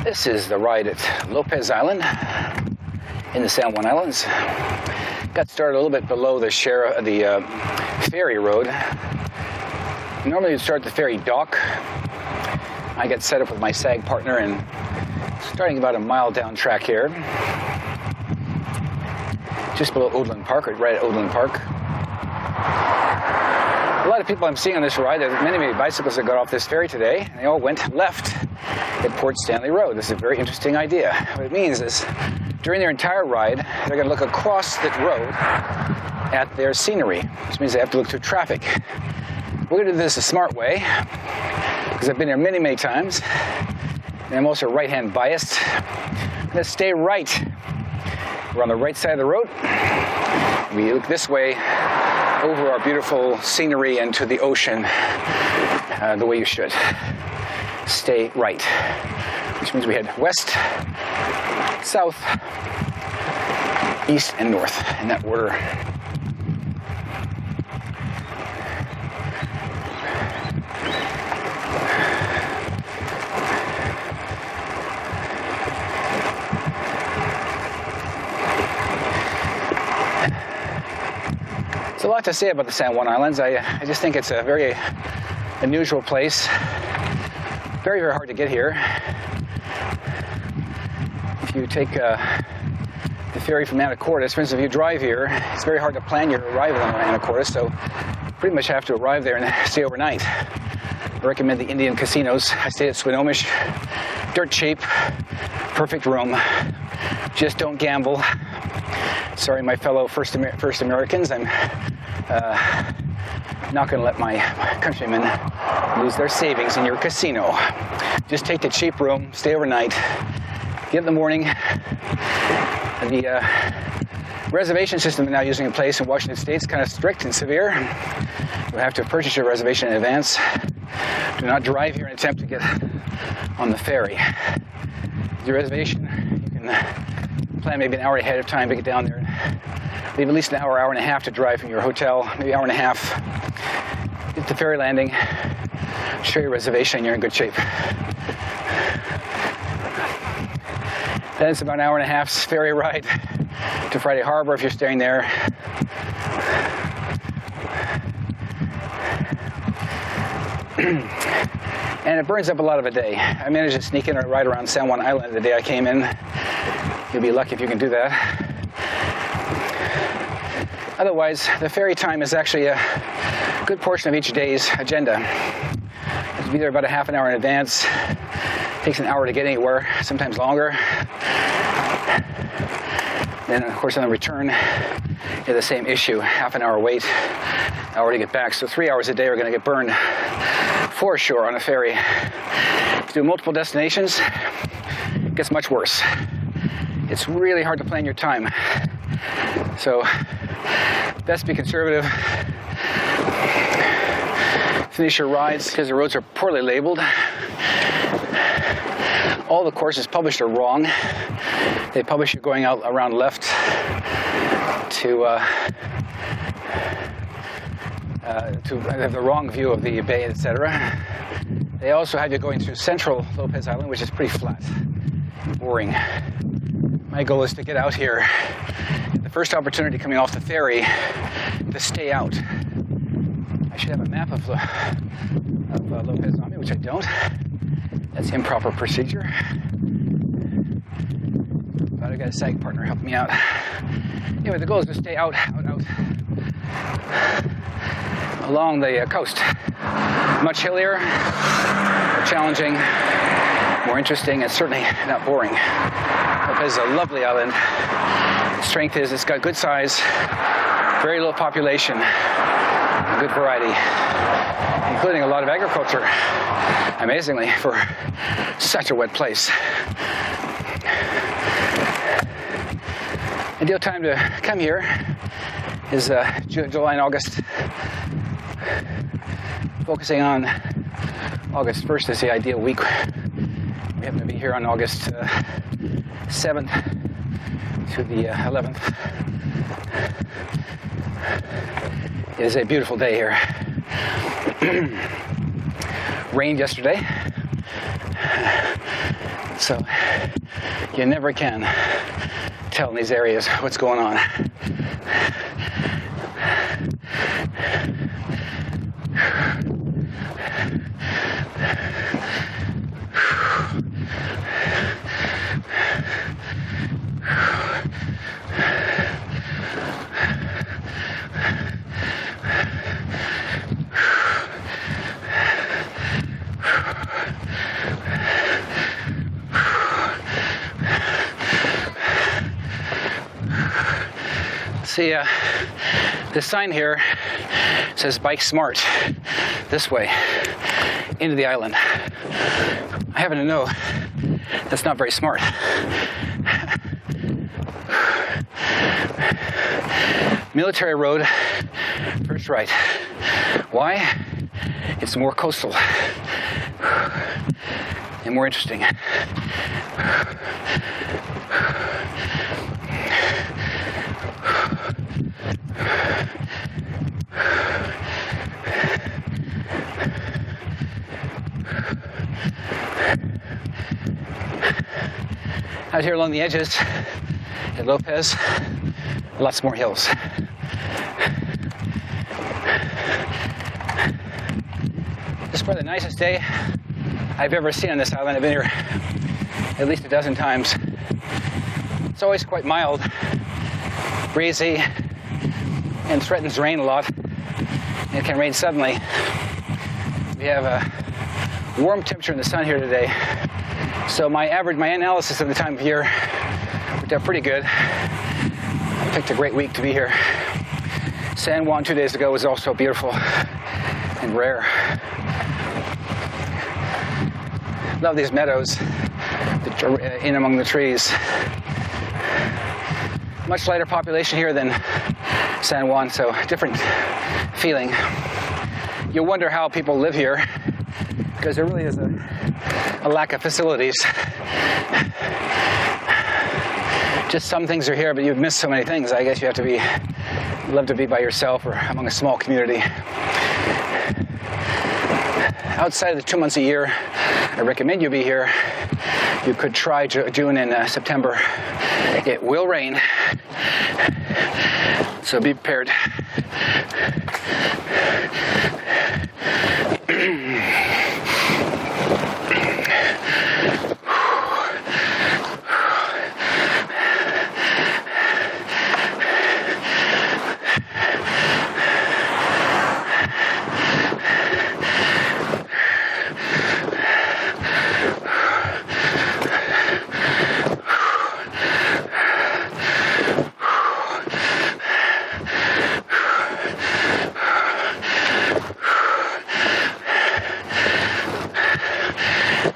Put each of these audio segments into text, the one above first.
This is the ride at Lopez Island in the San Juan Islands. Got started a little bit below the ferry road. Normally you'd start at the ferry dock. I get set up with my SAG partner and starting about a mile down track here. Just below Odeland Park, right at Odeland Park. A lot of people I'm seeing on this ride, there are many bicyclists that got off this ferry today, and they all went left at Port Stanley Road. This is a very interesting idea. What it means is, during their entire ride, they're going to look across the road at their scenery, which means they have to look through traffic. We're going to do this a smart way, because I've been here many times, and I'm also right-hand biased. I'm going to stay right. We're on the right side of the road. We look this way over our beautiful scenery and to the ocean, the way you should. Stay right, which means we head west, south, east, and north in that order. There's a lot to say about the San Juan Islands. I just think it's a very unusual place. Very hard to get here. If you take the ferry from Anacortes, for instance, if you drive here, it's very hard to plan your arrival in Anacortes, so you pretty much have to arrive there and stay overnight. I recommend the Indian casinos. I stayed at Swinomish. Dirt cheap, perfect room. Just don't gamble. Sorry, my fellow First Americans, I'm not going to let my countrymen lose their savings in your casino. Just take the cheap room, stay overnight, get in the morning. The reservation system they're now using in place in Washington State is kind of strict and severe. You have to purchase your reservation in advance. Do not drive here and attempt to get on the ferry. With your reservation, you can plan maybe an hour ahead of time to get down there. Leave at least an hour and a half to drive from your hotel, maybe an hour and a half. Get to the ferry landing, show your reservation, and you're in good shape. Then it's about an hour and a half's ferry ride to Friday Harbor if you're staying there. And it burns up a lot of a day. I managed to sneak in a ride around San Juan Island the day I came in. You'll be lucky if you can do that. Otherwise, the ferry time is actually a good portion of each day's agenda. You have to be there about a half an hour in advance. It takes an hour to get anywhere, sometimes longer. Then, of course, on the return, you have the same issue. Half an hour wait, hour to get back. So 3 hours a day are going to get burned foreshore on a ferry. If you do multiple destinations, it gets much worse. It's really hard to plan your time. So, best be conservative. Finish your rides because the roads are poorly labeled. All the courses published are wrong. They publish you going out around left to have the wrong view of the bay, etc. They also have you going through central Lopez Island, which is pretty flat, boring. My goal is to get out here at the first opportunity coming off the ferry to stay out. I should have a map of Lopez on me, which I don't. That's improper procedure. But I got a SAG partner helping me out. Anyway, the goal is to stay out along the coast. Much hillier, more challenging, more interesting, and certainly not boring. Lopez is a lovely island. The strength is it's got good size, very low population, and good variety, including a lot of agriculture, amazingly, for such a wet place. Ideal time to come here is July and August. Focusing on August 1st is the ideal week. We happen to be here on August 7th to the 11th. It is a beautiful day here. Rained yesterday. So you never can tell in these areas what's going on. See, this sign here says bike smart this way into the island. I happen to know that's not very smart. Military road, first right. Why? It's more coastal and more interesting. Out here along the edges at Lopez, lots more hills. This is probably the nicest day I've ever seen on this island. I've been here at least a dozen times. It's always quite mild, breezy, and threatens rain a lot. It can rain suddenly. We have a warm temperature in the sun here today. So my analysis of the time of year worked out pretty good. I picked a great week to be here. San Juan 2 days ago was also beautiful and rare. Love these meadows that are in among the trees. Much lighter population here than San Juan, so different feeling. You'll wonder how people live here, because there really is a lack of facilities. Just some things are here, but you've missed so many things. I guess you have to love to be by yourself or among a small community. Outside of the 2 months a year, I recommend you be here. You could try June and September. It will rain, so be prepared.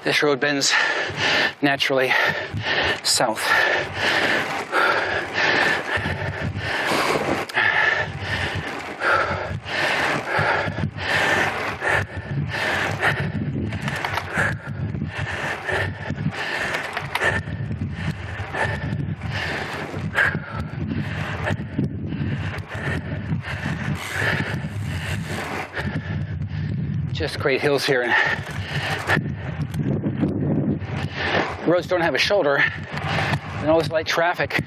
This road bends naturally south. Just great hills here. The roads don't have a shoulder, and all this light traffic. You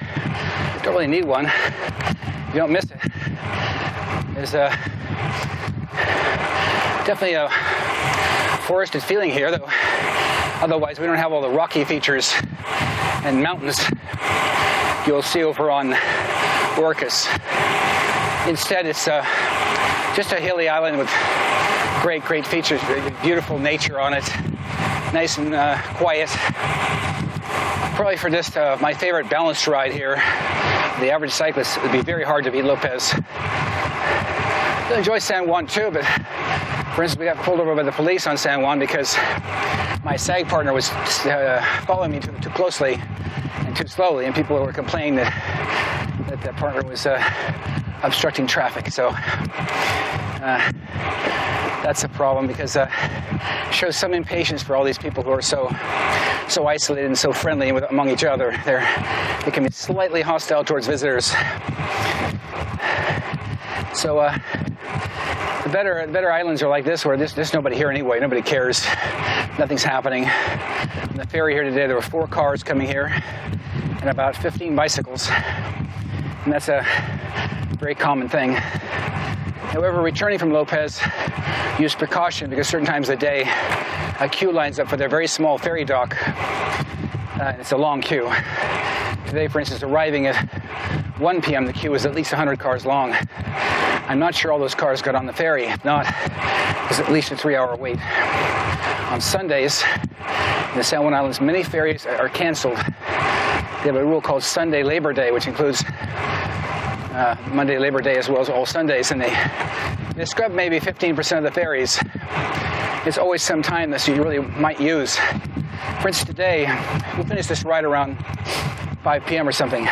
don't really need one. You don't miss it. There's definitely a forested feeling here, though. Otherwise, we don't have all the rocky features and mountains you'll see over on Orcas. Instead, it's just a hilly island with great features, beautiful nature on it. Nice and quiet. Probably for just my favorite balanced ride here, the average cyclist, it would be very hard to beat Lopez. I enjoy San Juan too, but for instance, we got pulled over by the police on San Juan because my SAG partner was following me too closely and too slowly, and people were complaining that the partner was obstructing traffic. So that's a problem, because it shows some impatience for all these people who are so isolated and so friendly among each other. They can be slightly hostile towards visitors. So the better islands are like this, where there's nobody here anyway. Nobody cares. Nothing's happening. On the ferry here today, there were 4 cars coming here and about 15 bicycles. And that's a very common thing. However, returning from Lopez, use precaution because certain times of the day, a queue lines up for their very small ferry dock. It's a long queue. Today, for instance, arriving at 1 p.m., the queue was at least 100 cars long. I'm not sure all those cars got on the ferry. If not, it's at least a 3-hour wait. On Sundays, in the San Juan Islands, many ferries are canceled. They have a rule called Sunday Labor Day, which includes Monday Labor Day as well as all Sundays, and they scrub maybe 15% of the ferries. There's always some time that you really might use. For instance, today, we'll finish this ride around 5 p.m. or something.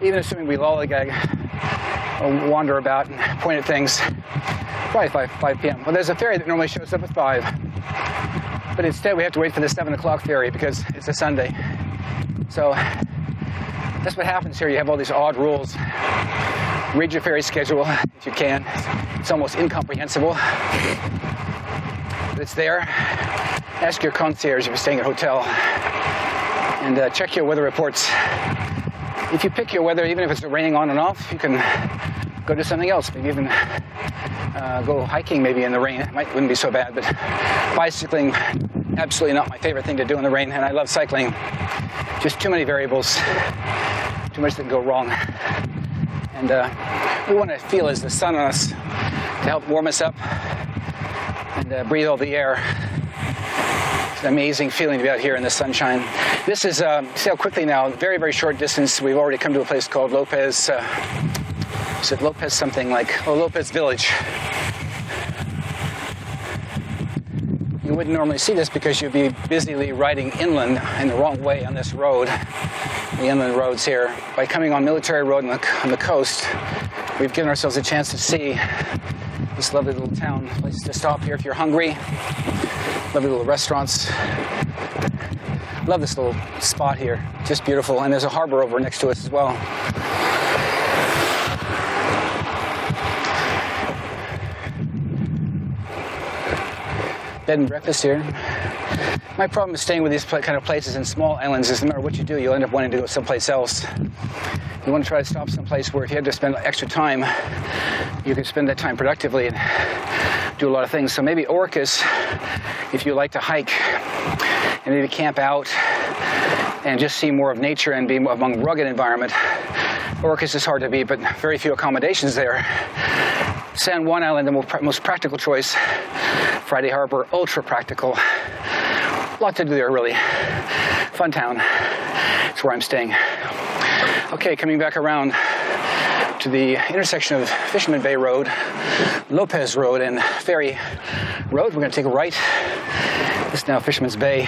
Even assuming we lollygag or wander about and point at things, probably 5 p.m. Well, there's a ferry that normally shows up at 5. But instead, we have to wait for the 7 o'clock ferry because it's a Sunday. So that's what happens here. You have all these odd rules. Read your ferry schedule if you can. It's almost incomprehensible. But it's there. Ask your concierge if you're staying at a hotel. And check your weather reports. If you pick your weather, even if it's raining on and off, you can go do something else. Maybe even go hiking maybe in the rain. It wouldn't be so bad, but bicycling, absolutely not my favorite thing to do in the rain. And I love cycling. Just too many variables, too much that can go wrong. And we want to feel as the sun on us to help warm us up and breathe all the air. It's an amazing feeling to be out here in the sunshine. This is, see how quickly now, very, very short distance. We've already come to a place called Lopez, is it Lopez something like, Lopez Village. You wouldn't normally see this because you'd be busily riding inland in the wrong way on this road, the inland roads here. By coming on Military Road on the coast, we've given ourselves a chance to see this lovely little town. Place to stop here if you're hungry. Lovely little restaurants. Love this little spot here. Just beautiful. And there's a harbor over next to us as well. Bed and breakfast here. My problem with staying with these kind of places in small islands is no matter what you do, you'll end up wanting to go someplace else. You want to try to stop someplace where if you had to spend extra time, you can spend that time productively and do a lot of things. So maybe Orcas, if you like to hike and maybe camp out and just see more of nature and be among rugged environment. Orcas is hard to beat, but very few accommodations there. San Juan Island, the most practical choice. Friday Harbor, ultra practical. A lot to do there, really. Fun town. It's where I'm staying. Okay, coming back around to the intersection of Fisherman Bay Road, Lopez Road, and Ferry Road. We're going to take a right. This is now Fisherman's Bay.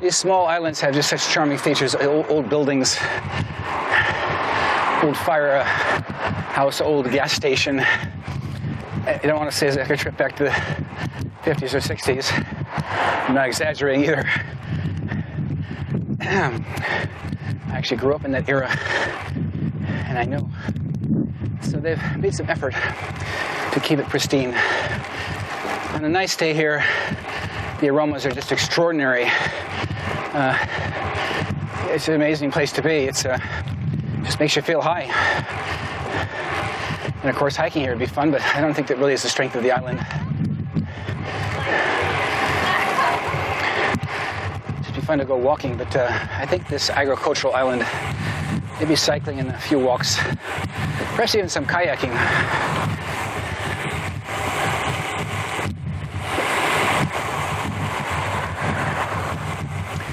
These small islands have just such charming features. Old buildings, old firehouse, old gas station. I don't want to say it's like a trip back to the 50s or 60s. I'm not exaggerating either. I actually grew up in that era, and I know. So they've made some effort to keep it pristine. On a nice day here, the aromas are just extraordinary. It's an amazing place to be. It's just makes you feel high. And of course, hiking here would be fun, but I don't think that really is the strength of the island. It'd be fun to go walking, but I think this agricultural island, maybe cycling and a few walks, perhaps even some kayaking.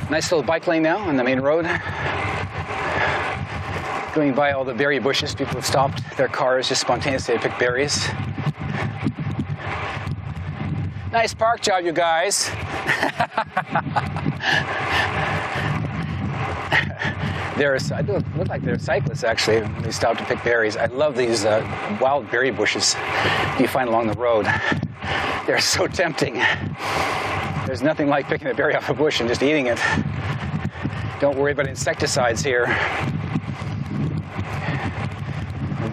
Nice little bike lane now on the main road. Going by all the berry bushes, people have stopped their cars just spontaneously to pick berries. Nice park job, you guys. I look like they're cyclists, actually. They stop to pick berries. I love these wild berry bushes you find along the road. They're so tempting. There's nothing like picking a berry off a bush and just eating it. Don't worry about insecticides here.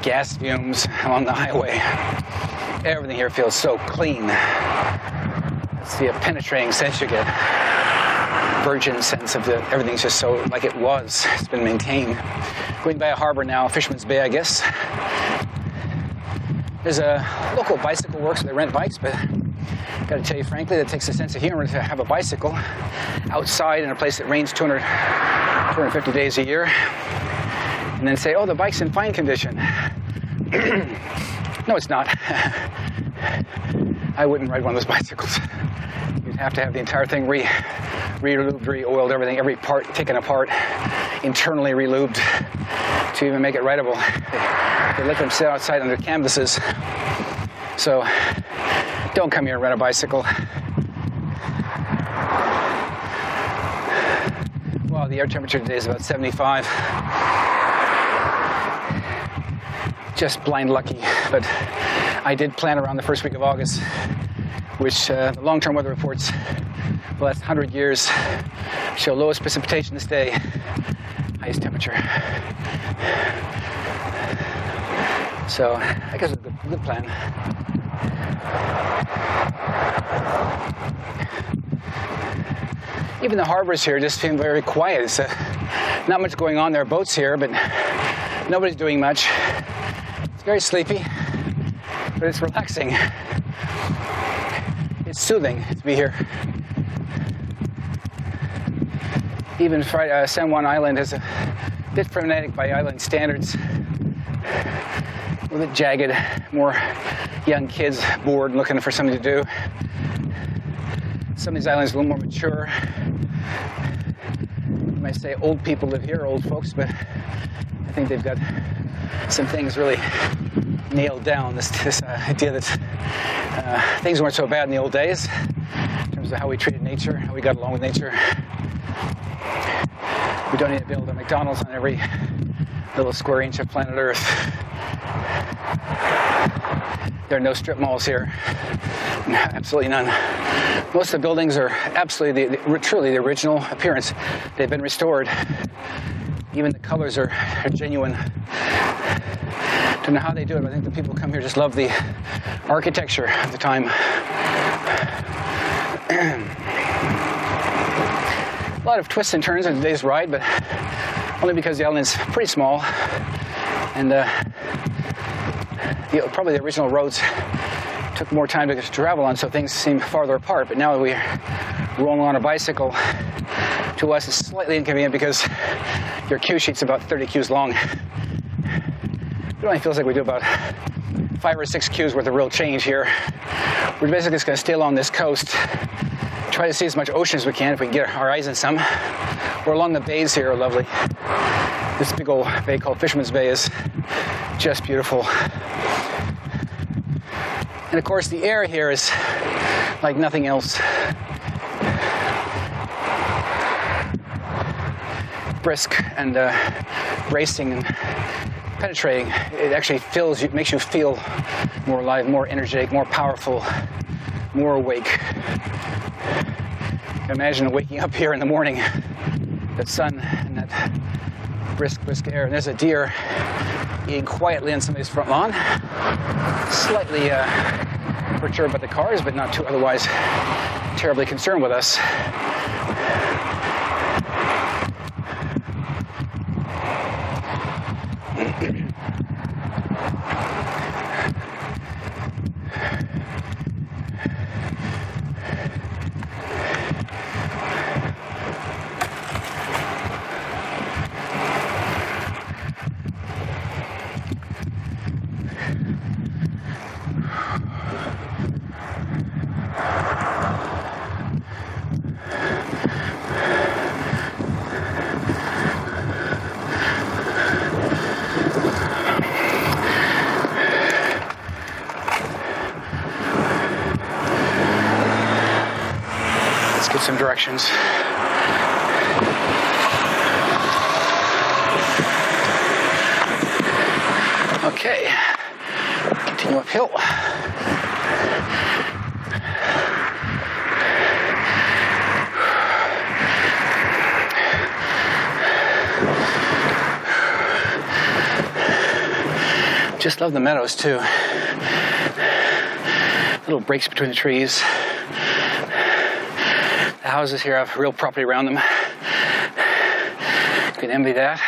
gas fumes along the highway. Everything here feels so clean. It's the penetrating sense you get. Virgin sense of everything's just so like it was. It's been maintained. Going by a harbor now, Fisherman's Bay, I guess. There's a local bicycle works where they rent bikes, but I've got to tell you frankly, that takes a sense of humor to have a bicycle outside in a place that rains 250 days a year, and then say, oh, the bike's in fine condition. No, it's not. I wouldn't ride one of those bicycles. You'd have to have the entire thing re-lubed, re-oiled, everything, every part taken apart, internally re-lubed to even make it rideable. They let them sit outside under canvases. So don't come here and rent a bicycle. Wow, the air temperature today is about 75. Just blind lucky, but I did plan around the first week of August, which the long-term weather reports the last 100 years show lowest precipitation this day, highest temperature. So I guess it's a good plan. Even the harbors here just seem very quiet. It's not much going on. There are boats here, but nobody's doing much. It's very sleepy, but it's relaxing. It's soothing to be here. Even San Juan Island is a bit frenetic by island standards. A little bit jagged, more young kids bored looking for something to do. Some of these islands are a little more mature. You might say old people live here, old folks, but I think they've got some things really nailed down. This idea that things weren't so bad in the old days in terms of how we treated nature, how we got along with nature. We don't need to build a McDonald's on every little square inch of planet Earth. There are no strip malls here. Absolutely none. Most of the buildings are absolutely, truly the original appearance. They've been restored. Even the colors are genuine. Don't know how they do it, but I think the people who come here just love the architecture of the time. A lot of twists and turns on today's ride, but only because the island's pretty small, and probably the original roads took more time to travel on, so things seem farther apart. But now that we're rolling on a bicycle, to us it's slightly inconvenient because your cue sheet's about 30 cues long. It only feels like we do about 5 or 6 cues worth of real change here. We're basically just going to stay along this coast, try to see as much ocean as we can if we can get our eyes in some. Or along the bays here are lovely. This big old bay called Fisherman's Bay is just beautiful. And of course the air here is like nothing else. Brisk and bracing and penetrating. It actually makes you feel more alive, more energetic, more powerful, more awake. Imagine waking up here in the morning, that sun and that brisk air. And there's a deer eating quietly on somebody's front lawn. Slightly perturbed by the cars, but not too otherwise terribly concerned with us. Get some directions. Okay, continue uphill. Just love the meadows too. Little breaks between the trees. The houses here have real property around them. You can envy that.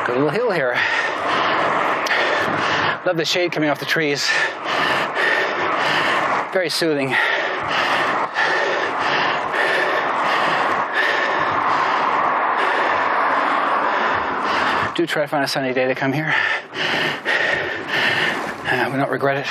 Good little hill here. Love the shade coming off the trees. Very soothing. Do try to find a sunny day to come here. We don't regret it.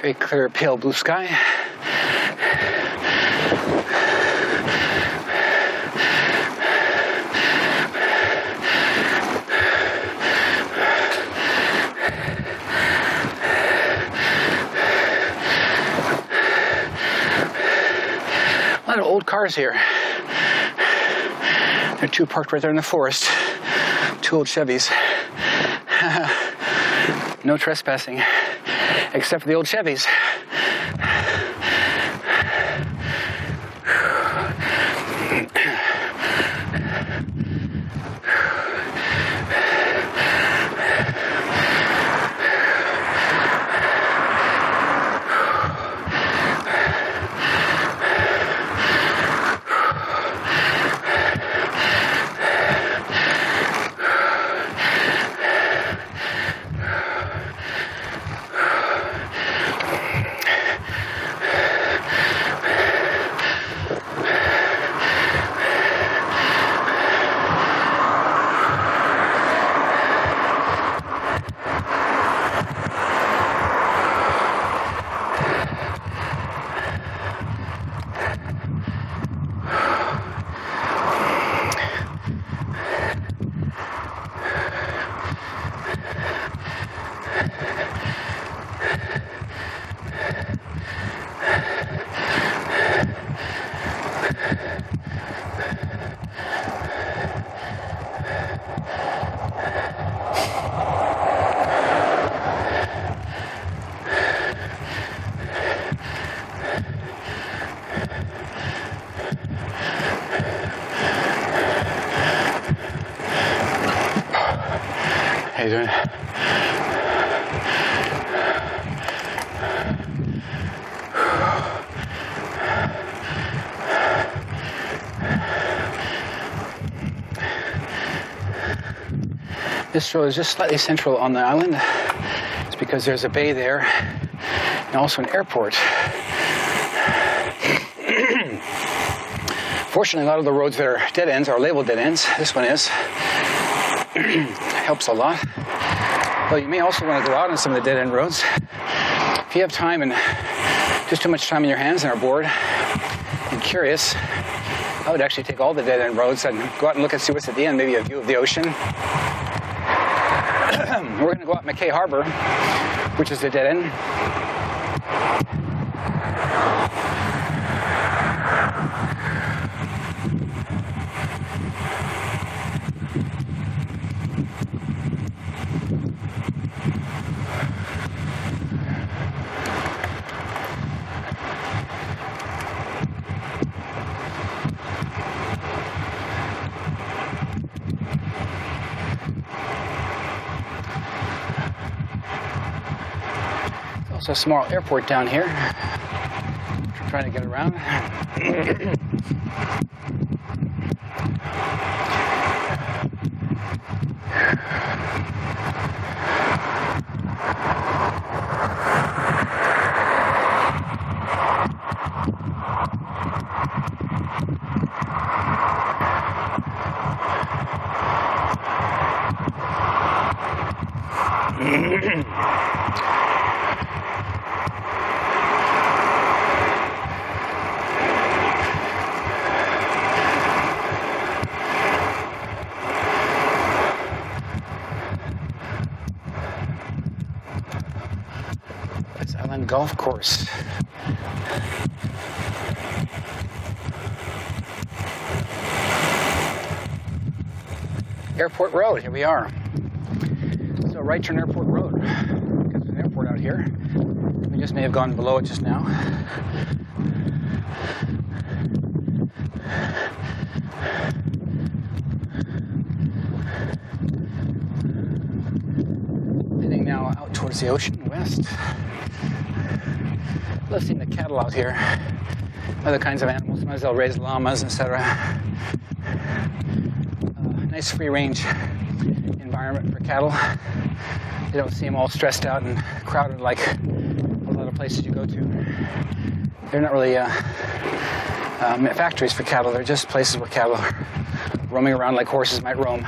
Very clear, pale blue sky. A lot of old cars here. There are two parked right there in the forest. Two old Chevys. No trespassing. Except for the old Chevys. How you doing? This road is just slightly central on the island. It's because there's a bay there and also an airport. Fortunately, a lot of the roads that are dead ends are labeled dead ends. This one is. Helps a lot. Though you may also want to go out on some of the dead end roads. If you have time and just too much time in your hands and are bored and curious, I would actually take all the dead end roads and go out and look and see what's at the end, maybe a view of the ocean. We're going to go out McKay Harbor, which is the dead end. It's a small airport down here. Trying to get around. Lopez Island Golf Course. Airport Road, here we are. So right turn Airport Road, because there's an airport out here. We just may have gone below it just now. Heading now out towards the ocean west. Love seeing the cattle out here. Other kinds of animals. Sometimes they'll raise llamas, etc. Nice free range environment for cattle. You don't see them all stressed out and crowded like a lot of places you go to. They're not really factories for cattle. They're just places where cattle are roaming around like horses might roam.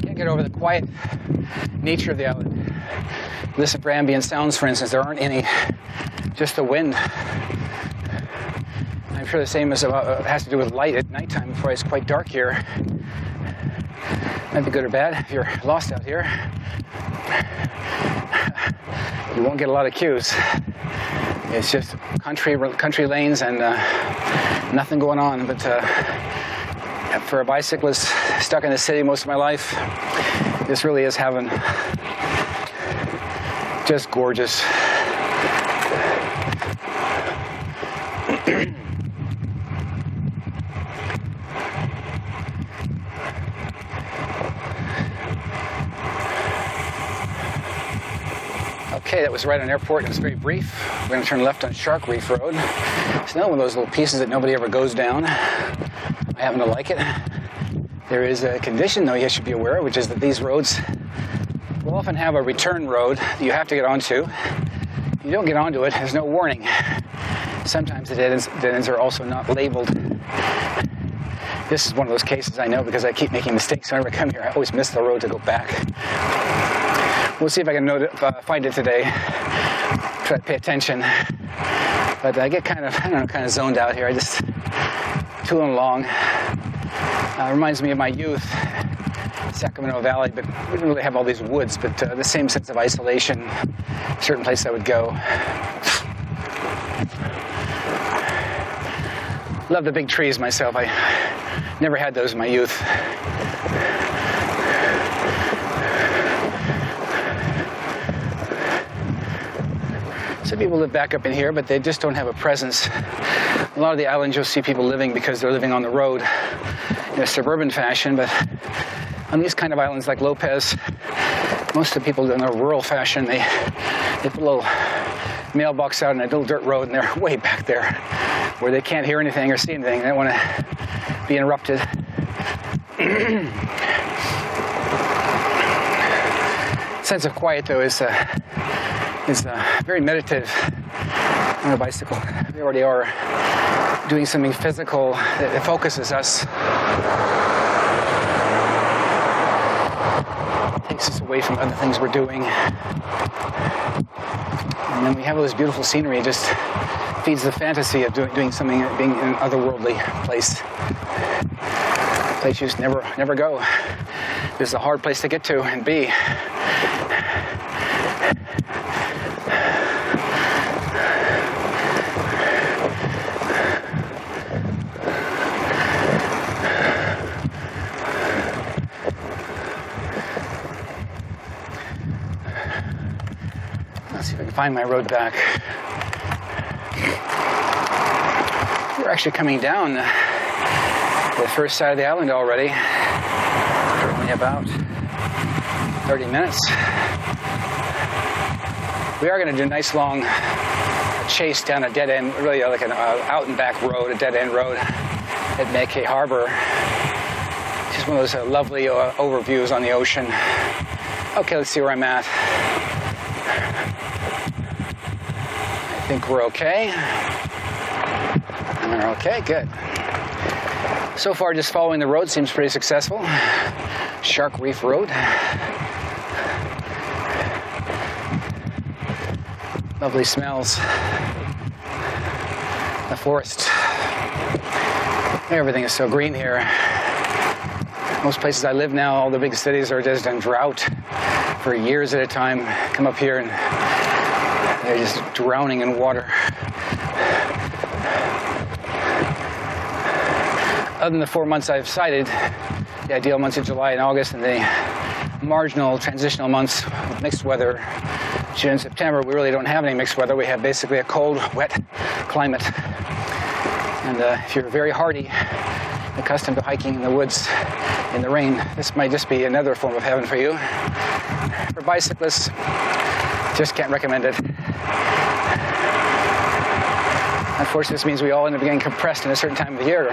Can't get over the quiet nature of the island. Listen for ambient sounds, for instance. There aren't any. Just the wind. I'm sure the same as has to do with light at nighttime before it's quite dark here. Might be good or bad if you're lost out here. You won't get a lot of cues. It's just country lanes and nothing going on. But for a bicyclist stuck in the city most of my life, this really is heaven. Just gorgeous. Okay, that was right on airport. It was very brief. We're going to turn left on Shark Reef Road. It's another one of those little pieces that nobody ever goes down. I happen to like it. There is a condition, though, you should be aware of, which is that these roads will often have a return road that you have to get onto. If you don't get onto it, there's no warning. Sometimes the dead ends are also not labeled. This is one of those cases I know because I keep making mistakes whenever I come here. I always miss the road to go back. We'll see if I can find it today. Try to pay attention. But I get kind of zoned out here. I just tooling along. Reminds me of my youth, Sacramento Valley, but we didn't really have all these woods, but the same sense of isolation, certain place I would go. Love the big trees myself. I never had those in my youth. Some people live back up in here, but they just don't have a presence. A lot of the islands you'll see people living because they're living on the road in a suburban fashion, but on these kind of islands like Lopez, most of the people in a rural fashion, they put a little mailbox out on a little dirt road and they're way back there where they can't hear anything or see anything. They don't want to be interrupted. Sense of quiet, though, is very meditative on a bicycle. We already are doing something physical that focuses us. Takes us away from other things we're doing. And then we have all this beautiful scenery. It just feeds the fantasy of doing something, being in an otherworldly place. A place you just never go. This is a hard place to get to and be. Let's see if I can find my road back. We're actually coming down the first side of the island already. Certainly in about 30 minutes. We are going to do a nice long chase down a dead end, really like an out and back road, a dead end road at Mackay Harbor. Just one of those lovely overviews on the ocean. Okay, let's see where I'm at. I think we're okay. We're okay, good. So far, just following the road seems pretty successful. Shark Reef Road. Lovely smells. The forest. Everything is so green here. Most places I live now, all the big cities are just in drought for years at a time. Come up here and they're just drowning in water. Other than the 4 months I've cited, the ideal months of July and August, and the marginal transitional months with mixed weather, June and September, we really don't have any mixed weather. We have basically a cold, wet climate. And if you're very hardy, accustomed to hiking in the woods in the rain, this might just be another form of heaven for you. For bicyclists, just can't recommend it. Unfortunately, this means we all end up getting compressed in a certain time of the year.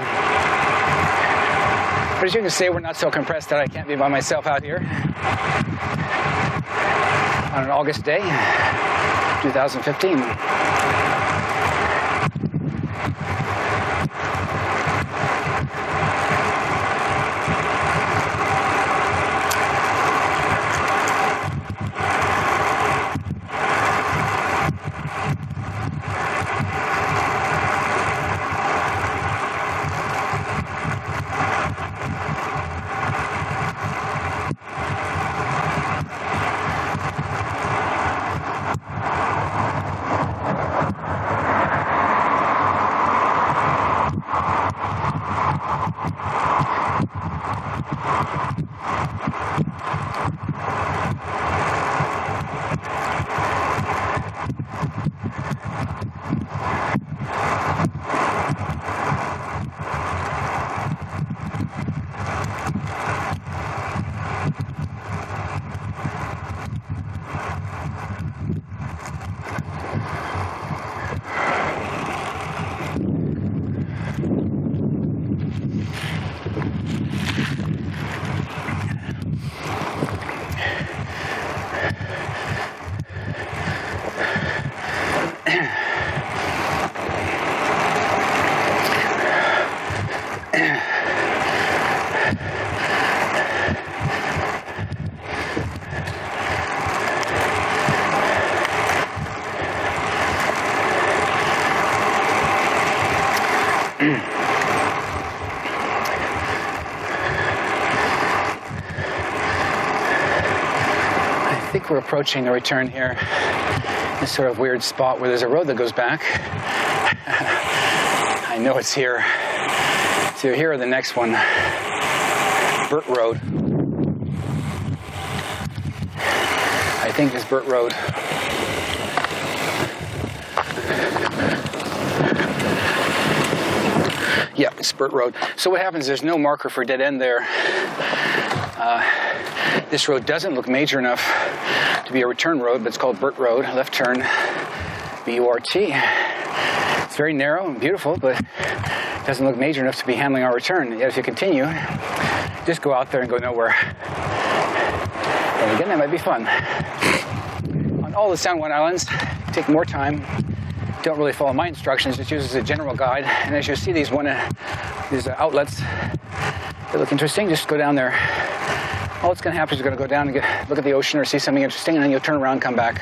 But as you can see, we're not so compressed that I can't be by myself out here on an August day, 2015. I think we're approaching the return here. This sort of weird spot where there's a road that goes back. I know it's here. So here or the next one. Burt Road. I think it's Burt Road. Yeah, it's Burt Road. So what happens, there's no marker for dead end there. This road doesn't look major enough to be a return road, but it's called Burt Road, left turn, B-U-R-T. It's very narrow and beautiful, but it doesn't look major enough to be handling our return. Yet if you continue, just go out there and go nowhere. And again, that might be fun. On all the San Juan Islands, take more time. Don't really follow my instructions, just use it as a general guide. And as you see these outlets that look interesting, just go down there. All that's going to happen is you're going to go down and look at the ocean or see something interesting, and then you'll turn around and come back.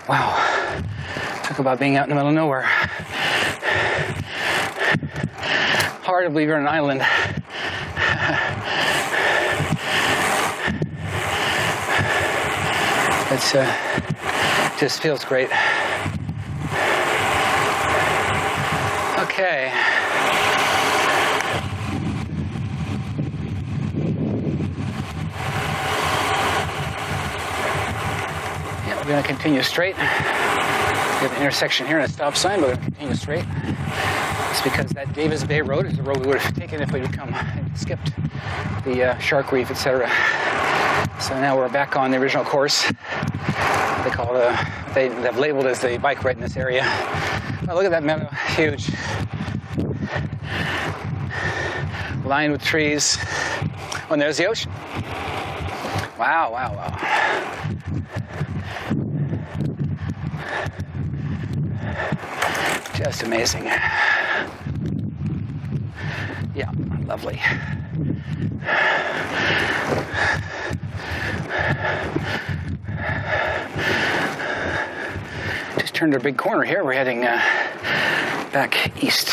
Wow. Talk about being out in the middle of nowhere. Hard to believe you're on an island. It's just feels great. Okay. Yeah, we're going to continue straight. We have an intersection here and a stop sign, but we're going to continue straight. It's because that Davis Bay Road is the road we would have taken if we'd skipped the shark reef, etc. So now we're back on the original course. They call they've labeled as the bike ride in this area. Oh, look at that meadow, huge. Lined with trees. Oh, and there's the ocean. Wow, wow, wow. Just amazing. Yeah, lovely. Just turned a big corner here. We're heading back east.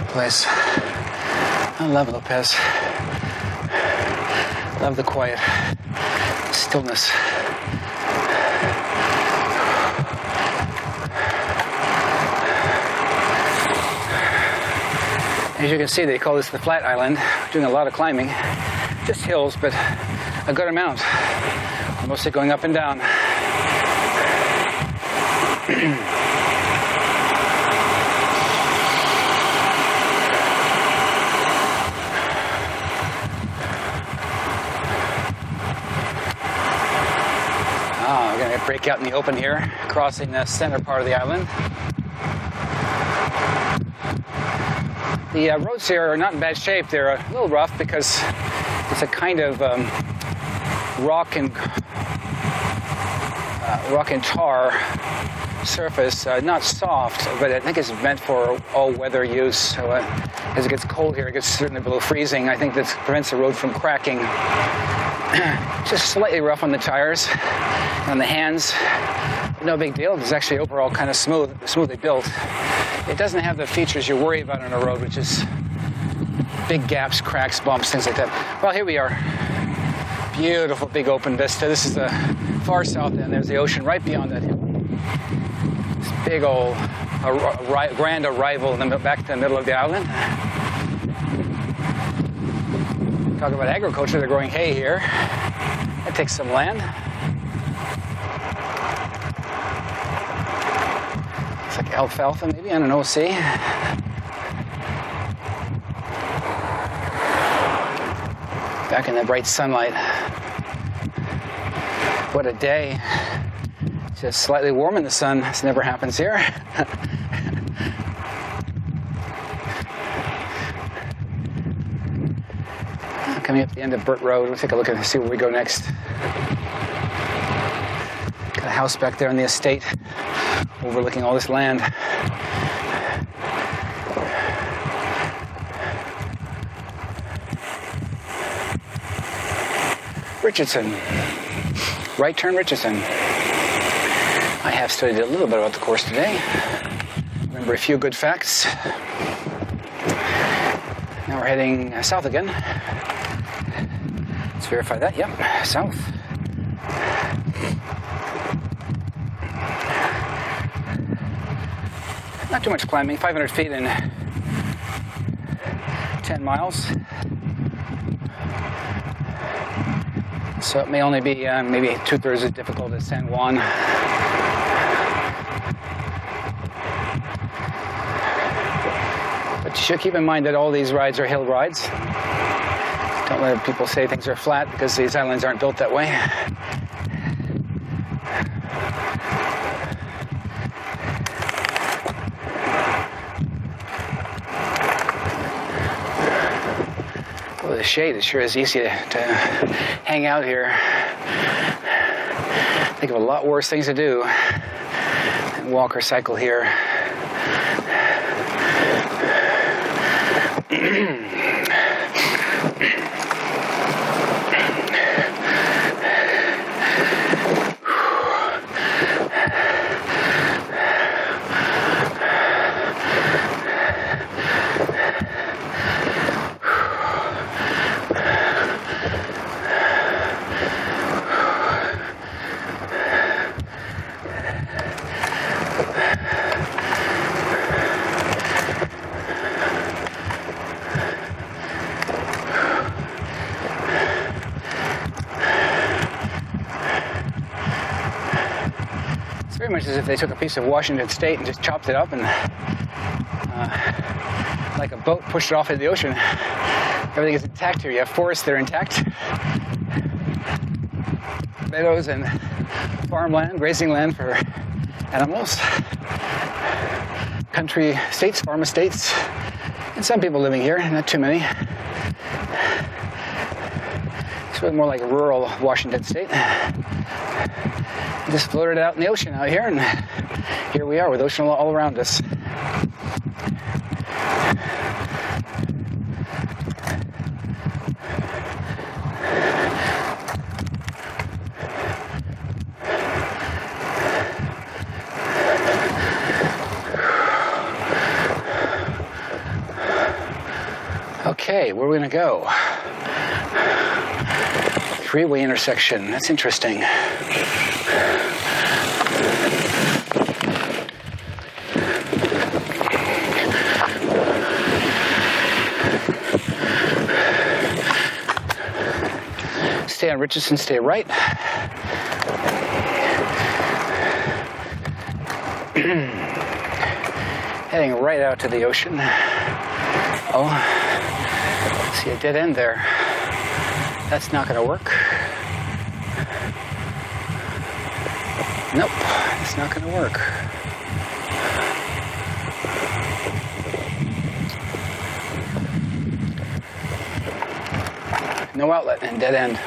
Place. I love Lopez. Love the quiet, stillness. As you can see, they call this the flat island. We're doing a lot of climbing, just hills, but a good amount. Mostly going up and down. Break out in the open here, crossing the center part of the island. The roads here are not in bad shape. They're a little rough because it's a kind of rock and tar surface, not soft, but I think it's meant for all-weather use. So as it gets cold here, it gets certainly below freezing. I think this prevents the road from cracking. Just slightly rough on the tires, on the hands. No big deal. It's actually overall kind of smoothly built. It doesn't have the features you worry about on a road, which is big gaps, cracks, bumps, things like that. Well, here we are. Beautiful big open vista. This is the far south end. There's the ocean right beyond that hill. This big old grand arrival back to the middle of the island. Talk about agriculture. They're growing hay here. That takes some land. It's like alfalfa, maybe. I don't know. See. Back in the bright sunlight. What a day. Just slightly warm in the sun. This never happens here. Coming up the end of Burt Road. We'll take a look and see where we go next. Got a house back there on the estate, overlooking all this land. Richardson. Right turn Richardson. I have studied a little bit about the course today. Remember a few good facts. Now we're heading south again. Let's verify that. Yep, south. Not too much climbing, 500 feet in 10 miles. So it may only be maybe 2/3 as difficult as San Juan. But you should keep in mind that all these rides are hill rides. Don't let people say things are flat because these islands aren't built that way. The shade, it sure is easy to hang out here. Think of a lot worse things to do than walk or cycle here. Very much as if they took a piece of Washington State and just chopped it up and, like a boat, pushed it off into the ocean. Everything is intact here. You have forests that are intact, meadows and farmland, grazing land for animals, country estates, farm estates, and some people living here, not too many. It's really more like a rural Washington State. Just floated out in the ocean out here, and here we are with ocean all around us. Okay, where are we going to go? Three-way intersection. That's interesting. Stay on Richardson, stay right. Heading right out to the ocean. Oh, see a dead end there. That's not going to work. Nope, it's not going to work. No outlet and dead end.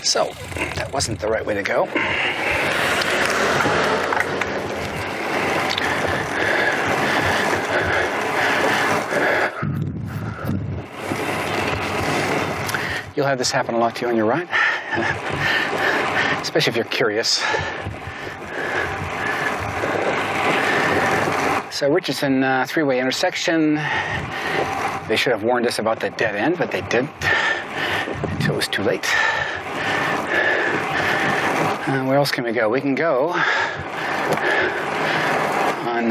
So, that wasn't the right way to go. You'll have this happen a lot to you on your ride, especially if you're curious. So Richardson three-way intersection. They should have warned us about the dead end, but they didn't until it was too late. Where else can we go? We can go on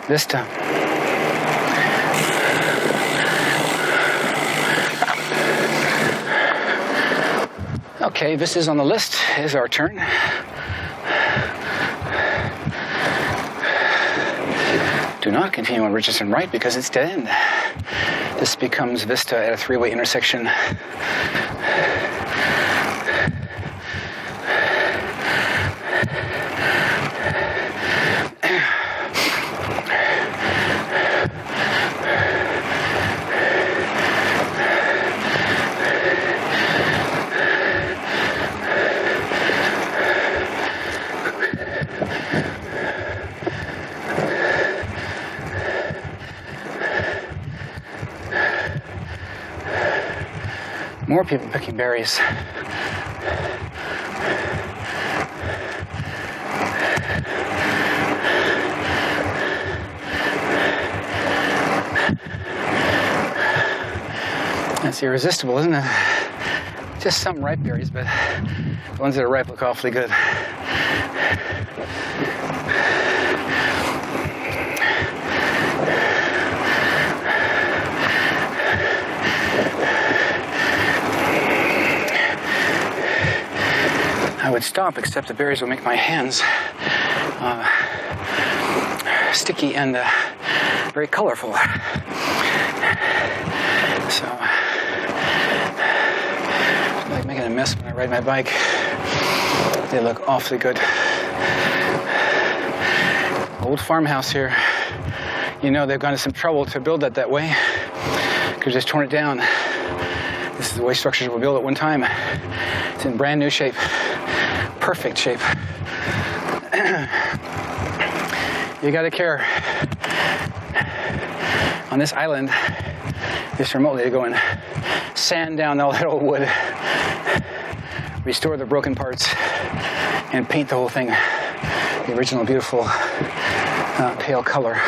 Vista. Okay, Vista's on the list. Here's our turn. Do not continue on Richardson right because it's dead end. This becomes Vista at a three-way intersection. More people picking berries. That's irresistible, isn't it? Just some ripe berries, but the ones that are ripe look awfully good. stop, except the berries will make my hands sticky and very colorful. So, I like making a mess when I ride my bike. They look awfully good. Old farmhouse here. You know they've gone to some trouble to build that way. Could have just torn it down. This is the way structures were built at one time. It's in brand new shape. Perfect shape. You gotta care. On this island, just remotely, to go and sand down all that old wood, restore the broken parts, and paint the whole thing the original beautiful pale color.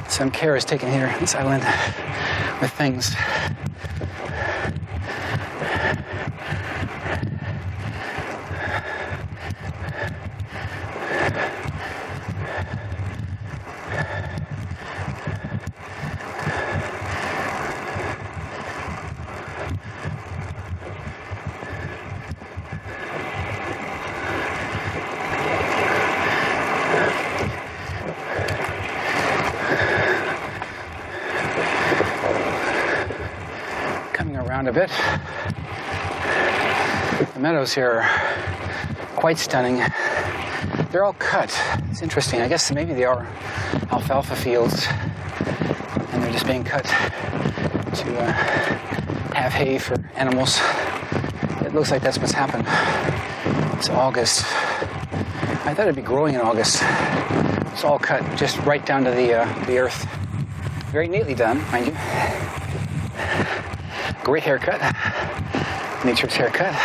Some care is taken here on this island with things. A bit. The meadows here are quite stunning. They're all cut. It's interesting. I guess maybe they are alfalfa fields and they're just being cut to have hay for animals. It looks like that's what's happened. It's August. I thought it'd be growing in August. It's all cut just right down to the earth. Very neatly done, mind you. Great haircut. Nature's haircut.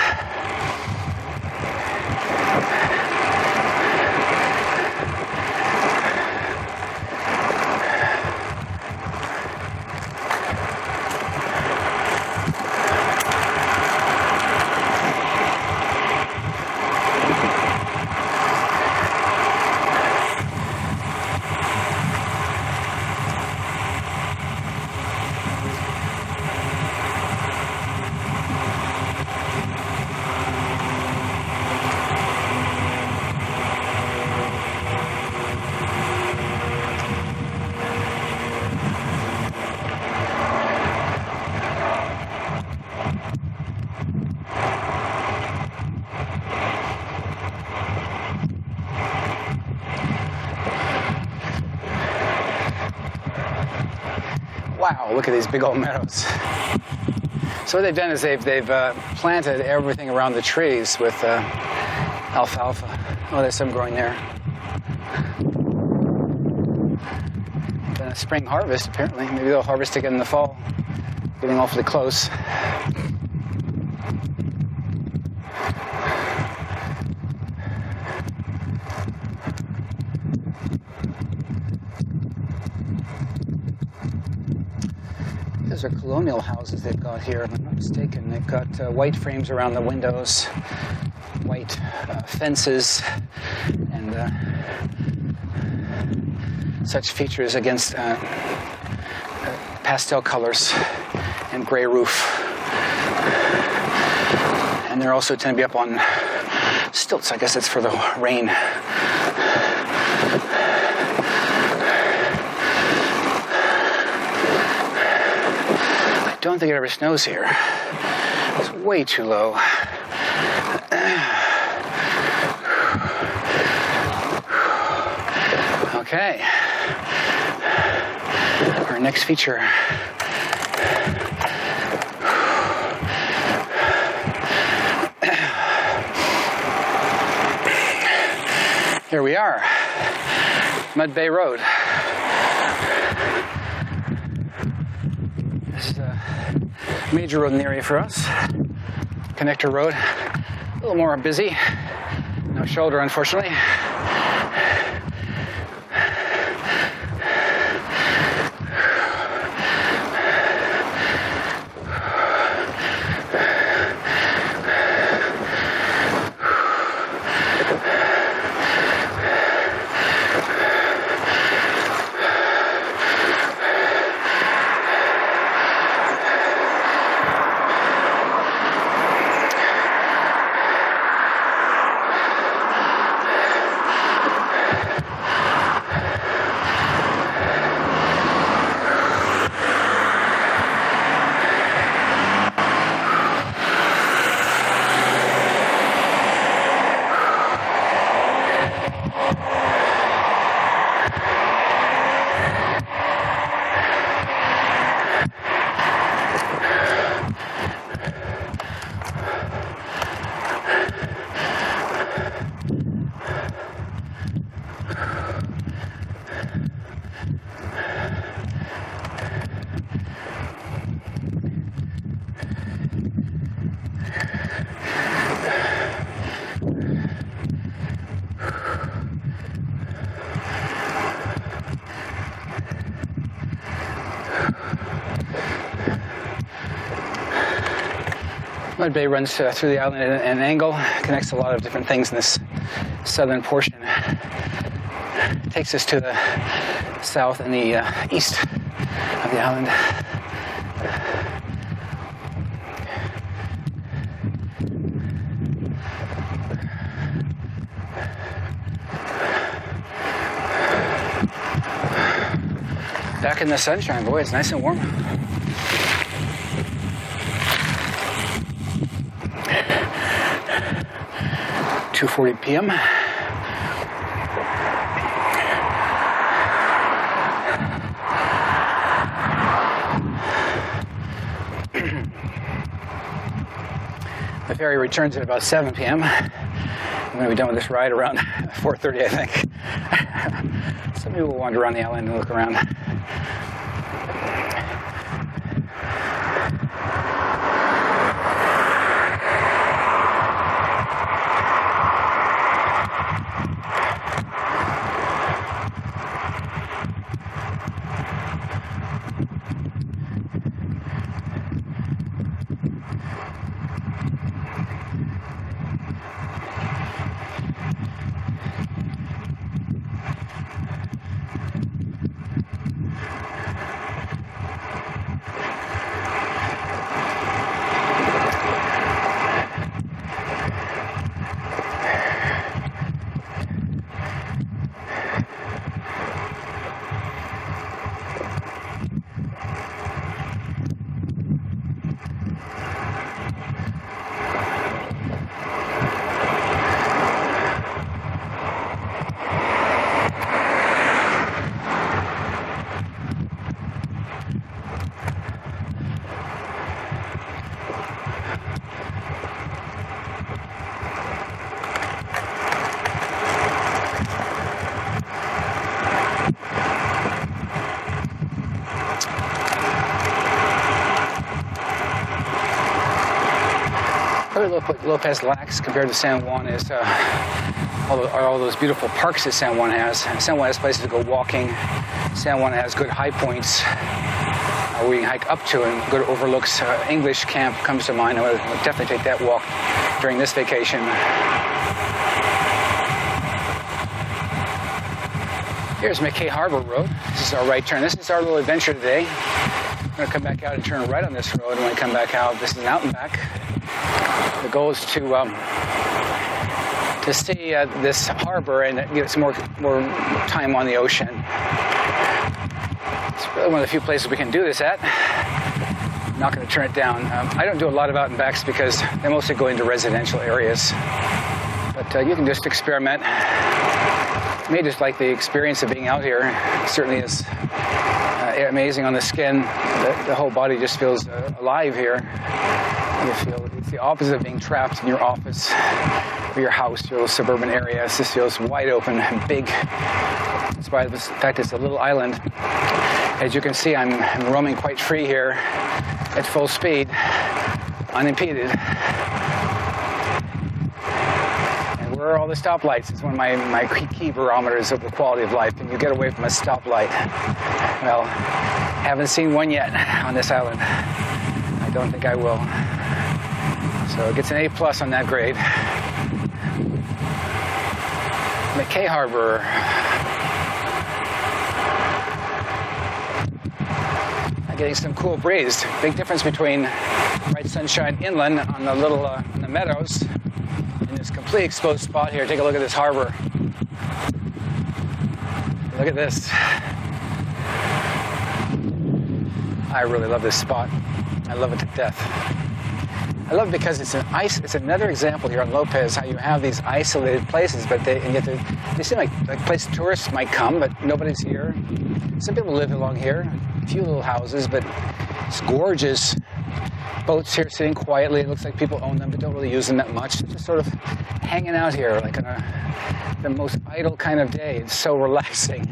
Wow, look at these big old meadows. So what they've done is they've planted everything around the trees with alfalfa. Oh, there's some growing there. Done a spring harvest, apparently. Maybe they'll harvest again in the fall. Getting awfully close. These are colonial houses they've got here, if I'm not mistaken. They've got white frames around the windows, white fences, and such features against pastel colors and gray roof. And they're also tend to be up on stilts. I guess it's for the rain. I don't think it ever snows here. It's way too low. Okay. Our next feature. Here we are. Mud Bay Road. This is a major road in the area for us. Connector road. A little more busy. No shoulder, unfortunately. Mud Bay runs through the island at an angle, connects a lot of different things in this southern portion. It takes us to the south and the east of the island. Back in the sunshine, boy, it's nice and warm. (2:40 p.m.) The ferry returns at about 7 p.m. I'm going to be done with this ride around 4:30, I think. So maybe we'll wander around the island and look around. Lopez lacks compared to San Juan is all those beautiful parks that San Juan has. San Juan has places to go walking. San Juan has good high points where you can hike up to and good overlooks. English Camp comes to mind. I would definitely take that walk during this vacation. Here's McKay Harbor Road. This is our right turn. This is our little adventure today. I'm going to come back out and turn right on this road. And when I come back out, this is an out and back. The goal is to see this harbor and get some more time on the ocean. It's really one of the few places we can do this at. I'm not going to turn it down. I don't do a lot of out and backs because they mostly go into residential areas. But you can just experiment. You may just like the experience of being out here. It certainly is amazing on the skin. The whole body just feels alive here. You feel it's the opposite of being trapped in your office or your house, your little suburban area. It just feels wide open and big. Despite the fact it's a little island. As you can see, I'm roaming quite free here at full speed, unimpeded. And where are all the stoplights? It's one of my key barometers of the quality of life. Can you get away from a stoplight? Well, haven't seen one yet on this island. I don't think I will. So it gets an A+ on that grade. McKay Harbor. I'm getting some cool breeze. Big difference between bright sunshine inland on the little on the meadows and this complete exposed spot here. Take a look at this harbor. Look at this. I really love this spot. I love it to death. I love it because it's another example here on Lopez how you have these isolated places, but they seem like places tourists might come, but nobody's here. Some people live along here, a few little houses, but it's gorgeous. Boats here sitting quietly. It looks like people own them, but don't really use them that much. They're just sort of hanging out here like on the most idle kind of day. It's so relaxing.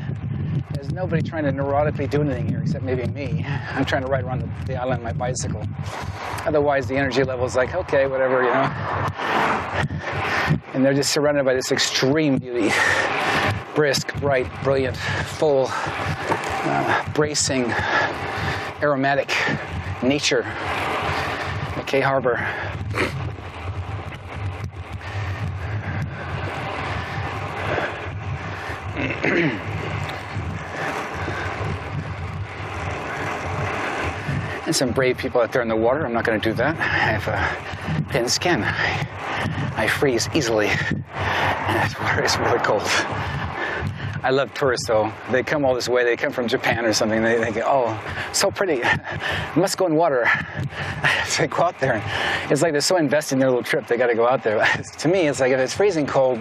There's nobody trying to neurotically do anything here except maybe me. I'm trying to ride around the island on my bicycle. Otherwise, the energy level is like, okay, whatever, you know. And they're just surrounded by this extreme beauty. Brisk, bright, brilliant, full, bracing, aromatic nature. McKay Harbor. And some brave people out there in the water. I'm not going to do that. I have a thin skin. I freeze easily. And this water is really cold. I love tourists, though. They come all this way. They come from Japan or something. They go, oh, so pretty. Must go in water. So they go out there. It's like they're so invested in their little trip, they got to go out there. To me, it's like if it's freezing cold,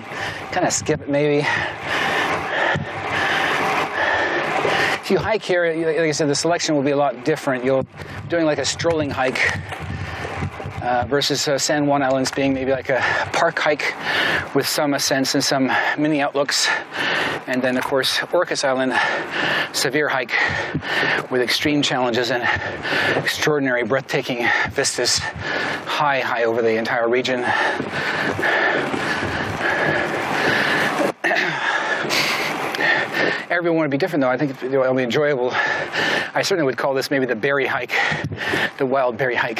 kind of skip it maybe. If you hike here, like I said, the selection will be a lot different. You'll doing like a strolling hike versus San Juan Islands being maybe like a park hike with some ascents and some mini outlooks. And then, of course, Lopez Island, severe hike with extreme challenges and extraordinary, breathtaking vistas high over the entire region. Everyone would be different, though. I think it'll be enjoyable. I certainly would call this maybe the berry hike, the wild berry hike.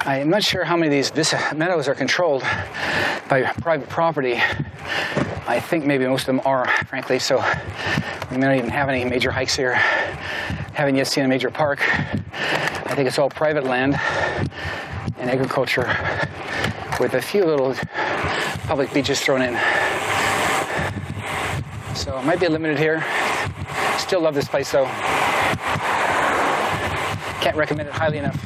I am not sure how many of these meadows are controlled by private property. I think maybe most of them are, frankly, so we may not even have any major hikes here. Haven't yet seen a major park. I think it's all private land and agriculture with a few little public beaches thrown in. So it might be limited here. Still love this place, though. Can't recommend it highly enough.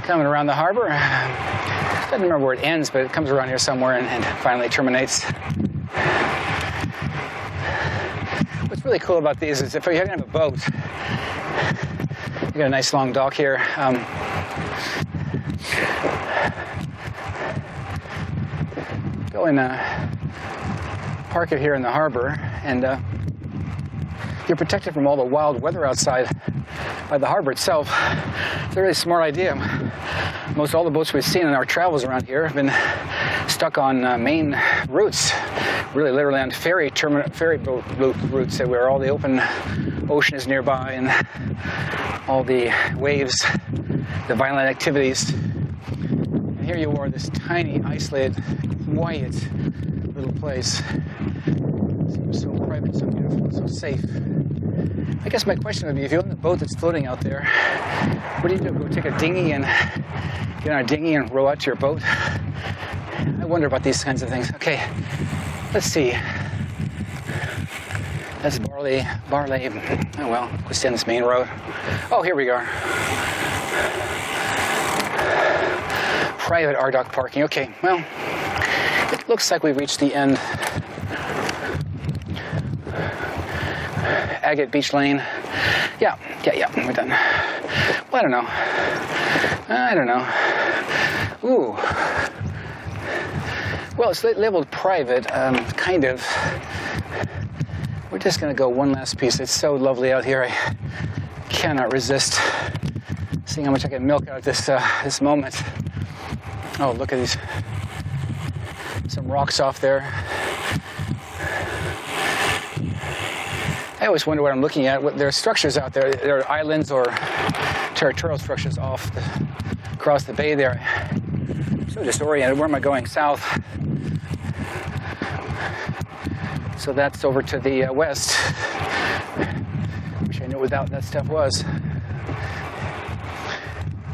Coming around the harbor. I don't remember where it ends, but it comes around here somewhere and finally terminates. What's really cool about these is if you're going to have a boat, you got a nice long dock here. Go and park it here in the harbor, and you're protected from all the wild weather outside by the harbor itself. It's a really smart idea. Most all the boats we've seen in our travels around here have been stuck on main routes, really literally on ferry boat routes where all the open ocean is nearby and all the waves, the violent activities. And here you are, this tiny, isolated, quiet little place. It seems so private, so beautiful, so safe. I guess my question would be, if you own the boat that's floating out there, what do you do? Go take a dinghy and get on a dinghy and row out to your boat? I wonder about these kinds of things. Okay, let's see. That's barley. Oh well, let's stay on this main road. Oh, here we go. Private RDoC parking. Okay, well, it looks like we've reached the end. Agate Beach Lane. Yeah, we're done. Well, I don't know. Ooh. Well, it's labeled private, kind of. We're just going to go one last piece. It's so lovely out here. I cannot resist seeing how much I can milk out of this moment. Oh, look at these. Some rocks off there. I always wonder what I'm looking at. There are structures out there. There are islands or territorial structures across the bay there. I'm so disoriented. Where am I going? South. So that's over to the west. Wish I knew what that stuff was. I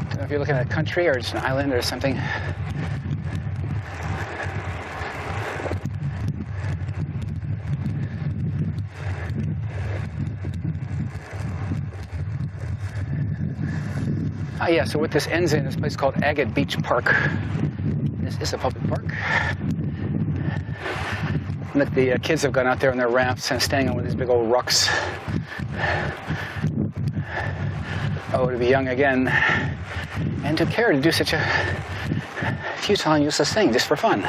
don't know if you're looking at a country or just an island or something. Yeah, so what this ends in is a place called Agate Beach Park. This is a public park. Look, the kids have gone out there on their rafts and standing on one of these big old rocks. Oh, to be young again. And to care to do such a futile and useless thing just for fun.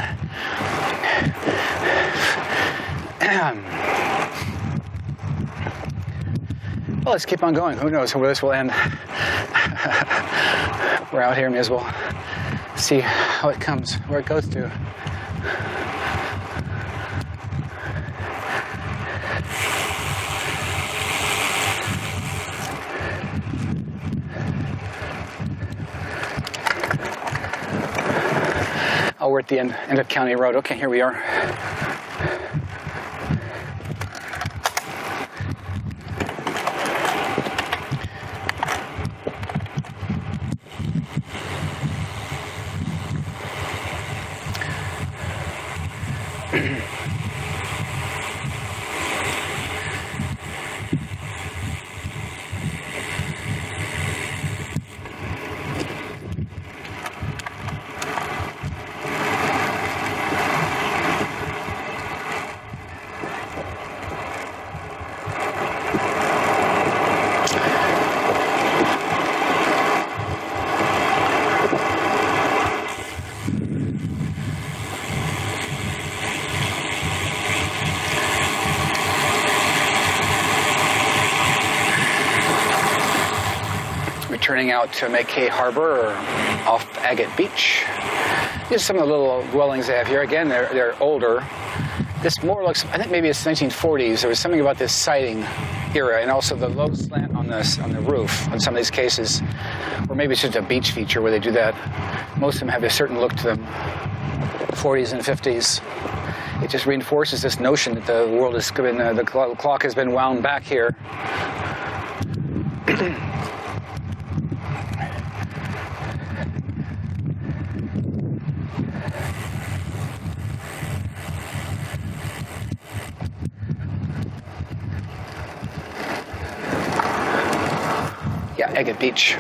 Well, let's keep on going. Who knows where this will end. We're out here, may as well see how it comes, where it goes to. Oh, we're at the end of County Road. Okay, here we are. Turning out to McKay Harbor or off Agate Beach. Here's some of the little dwellings they have here. Again, they're older. This more looks, I think maybe it's 1940s. There was something about this siding era, and also the low slant on the roof in some of these cases, or maybe it's just a beach feature where they do that. Most of them have a certain look to them, 40s and 50s. It just reinforces this notion that the world has been, the clock has been wound back here. Yeah, Agate Beach.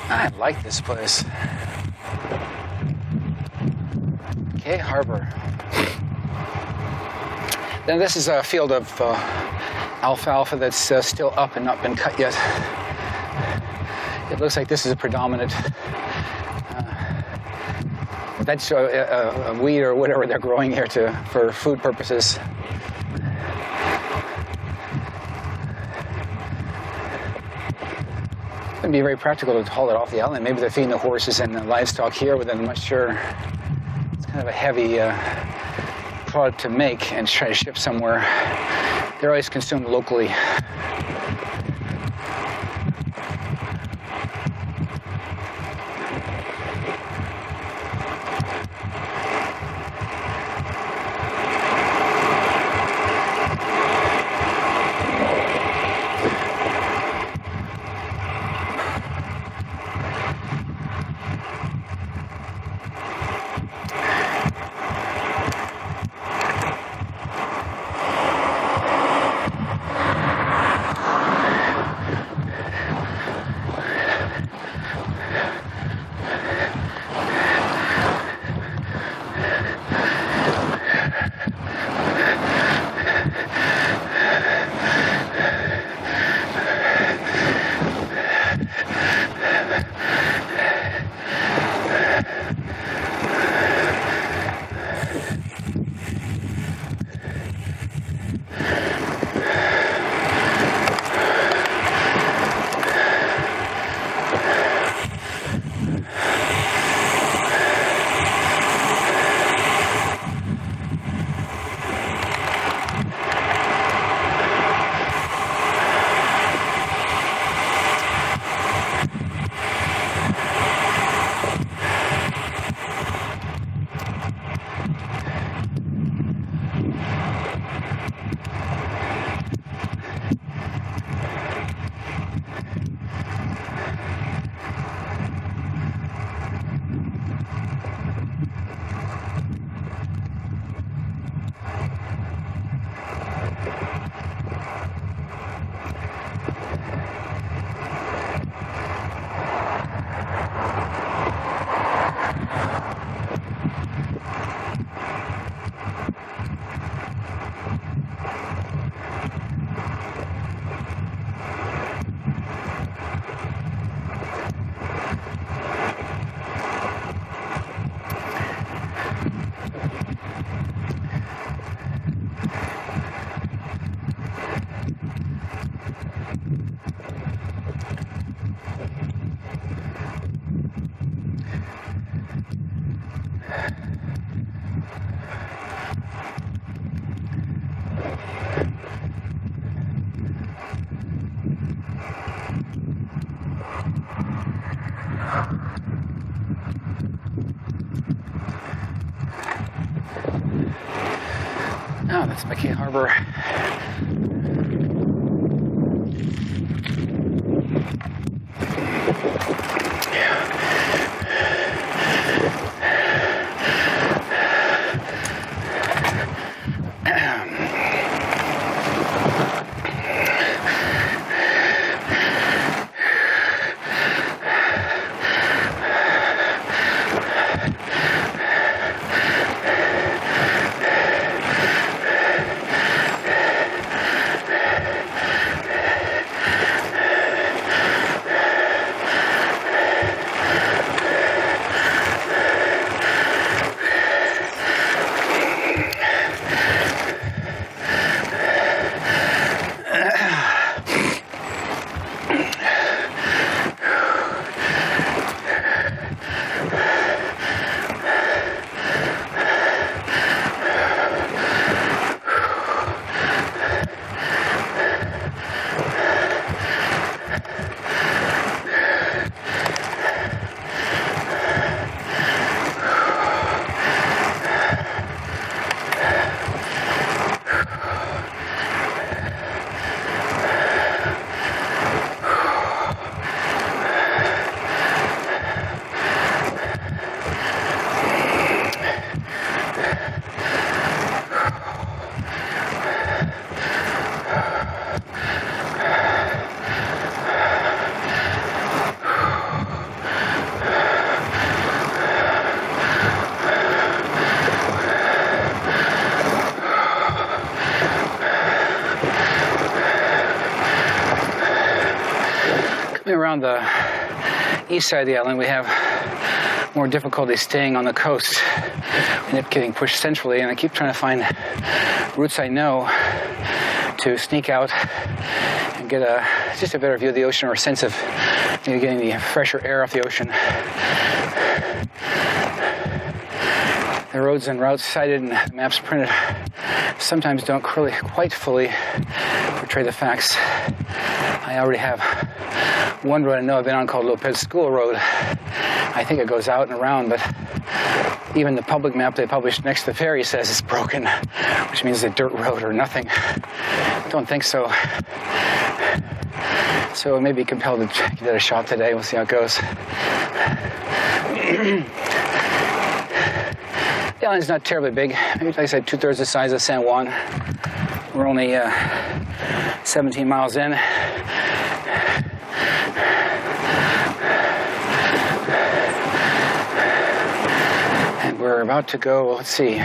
I like this place. McKay Harbor. Then this is a field of alfalfa that's still up and not been cut yet. It looks like this is a predominant a weed or whatever they're growing here for food purposes. It would be very practical to haul it off the island. Maybe they're feeding the horses and the livestock here, but I'm not sure. It's kind of a heavy product to make and try to ship somewhere. They're always consumed locally. harbor. Around the east side of the island, we have more difficulty staying on the coast. We end up getting pushed centrally, and I keep trying to find routes I know to sneak out and get just a better view of the ocean, or a sense of getting the fresher air off the ocean. The roads and routes cited and the maps printed sometimes don't quite fully portray the facts. I already have one road I know I've been on called Lopez School Road. I think it goes out and around, but even the public map they published next to the ferry says it's broken, which means it's a dirt road or nothing. Don't think so. So I may be compelled to give it a shot today. We'll see how it goes. The island's not terribly big. Maybe, like I said, 2/3 the size of San Juan. We're only 17 miles in. And we're about to go, let's see,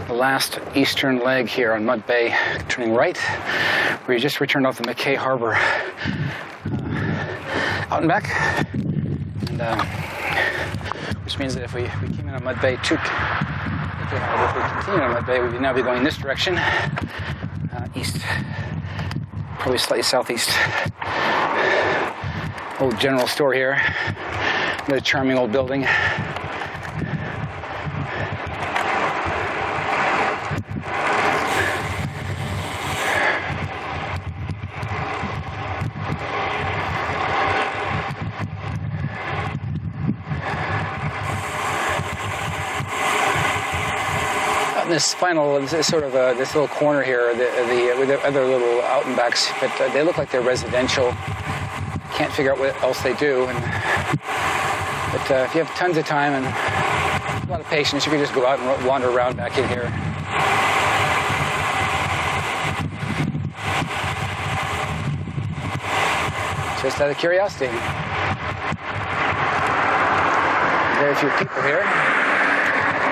the last eastern leg here on Mud Bay, turning right. We just returned off the McKay Harbor, out and back. And, which means that if we came in on Mud Bay to McKay Harbor, if we continue on Mud Bay, we would now be going this direction, east, probably slightly southeast. Old general store here, another charming old building. This sort of this little corner here, with the other little out and backs, but they look like they're residential. Can't figure out what else they do. But if you have tons of time and a lot of patience, you can just go out and wander around back in here. Just out of curiosity. Very few people here.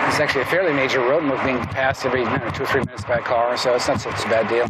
It's actually a fairly major road, and we're being passed every 2 or 3 minutes by a car, so it's not such a bad deal.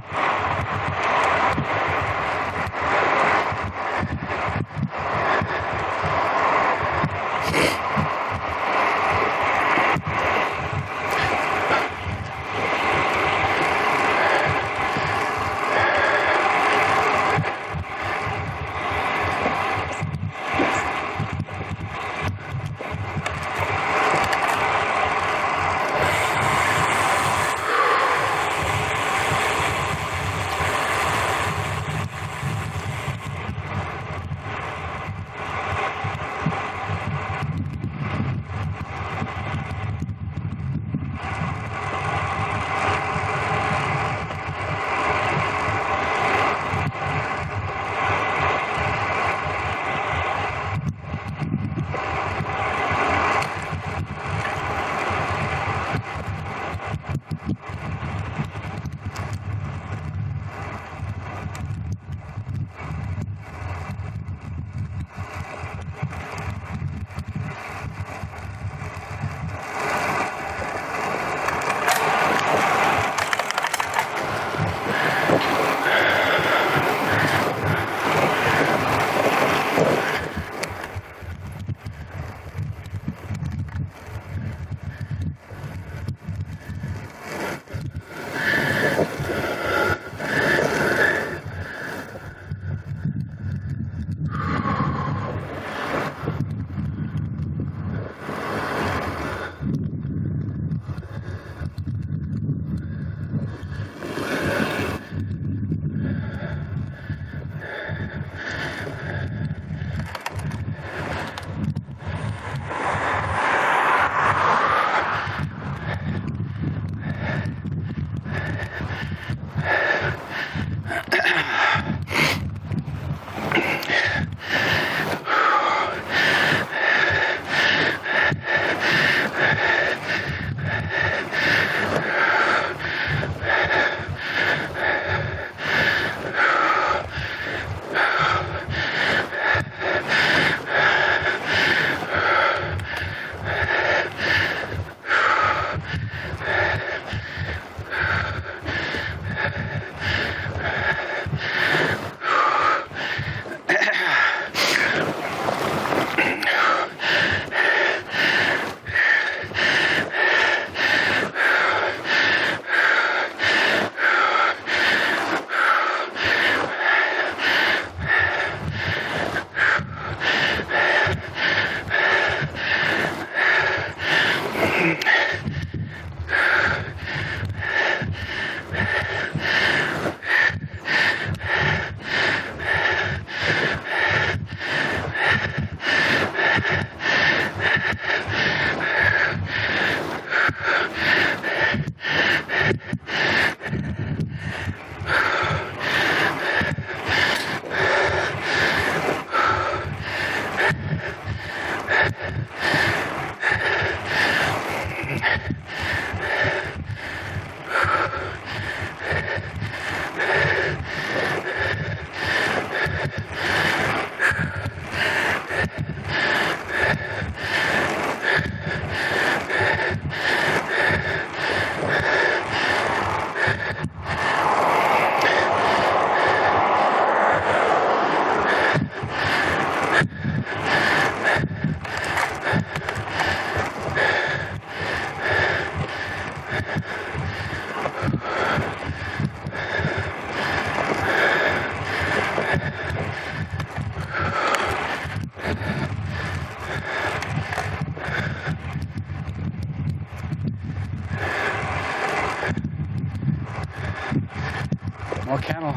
More cattle.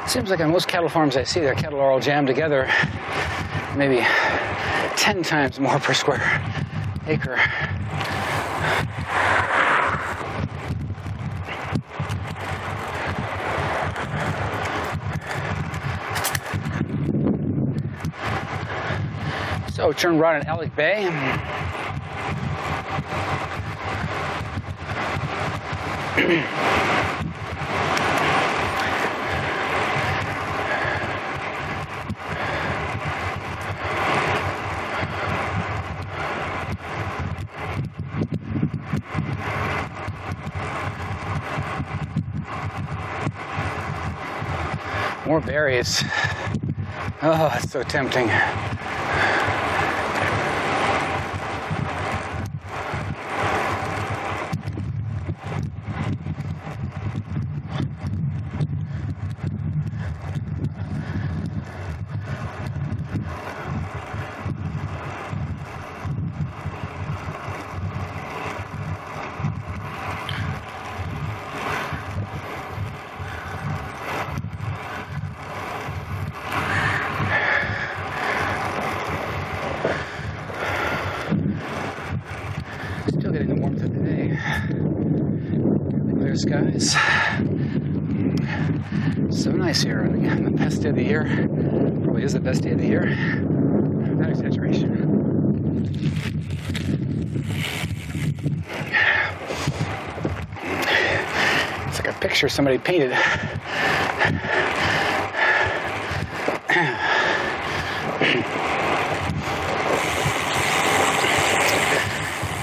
Seems like on most cattle farms I see, their cattle are all jammed together, maybe 10 times more per square acre. So turn right on Alec Bay. More berries. Oh, it's so tempting. Still getting the warmth of the day. Clear skies. So nice here. And again, the best day of the year. Probably is the best day of the year. Not exaggeration. It's like a picture somebody painted.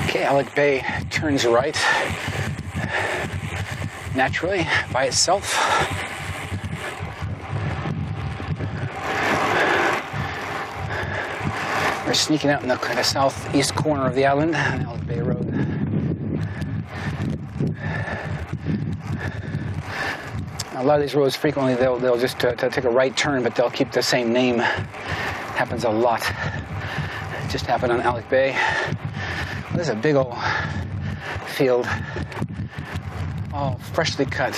Okay, Alec Bay turns right naturally by itself. We're sneaking out in the kind of southeast corner of the island on Alec Bay Road. A lot of these roads frequently they'll just take a right turn, but they'll keep the same name. Happens a lot. It just happened on Alec Bay. There's a big old field, all freshly cut.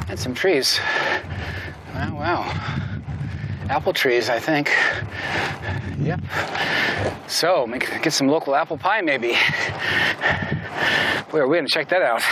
And some trees. Wow, wow. Apple trees, I think. Yep. So, get some local apple pie, maybe. We're going to check that out.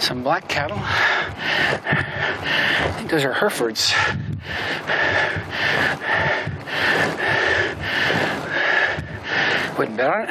Some black cattle. I think those are Herefords. Wouldn't bet on it.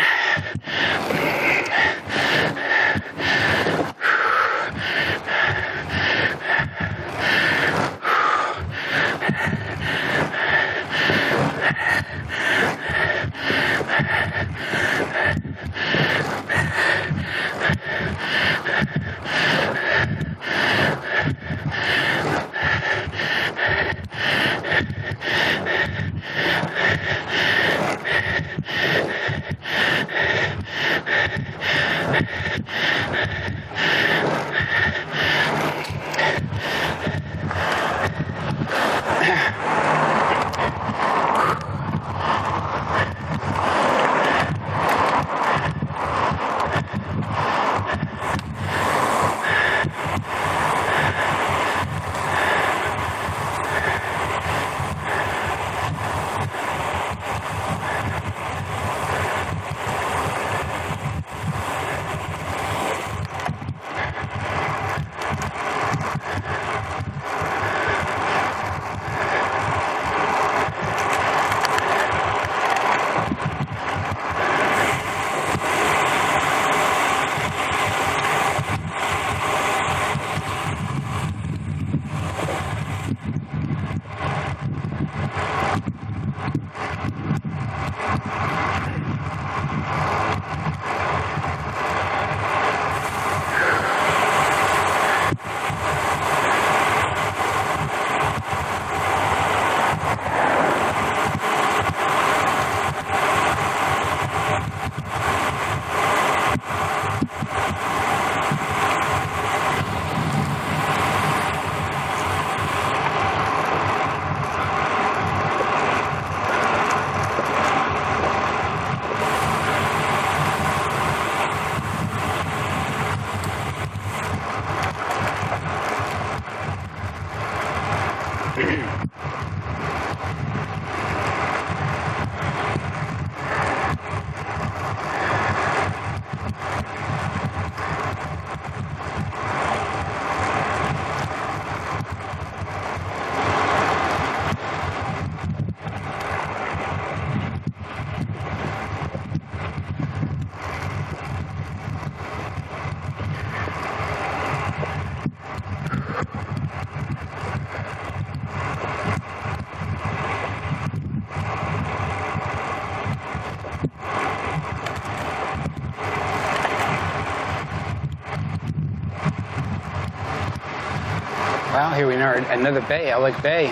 Wow, here we are, another bay, Alec Bay.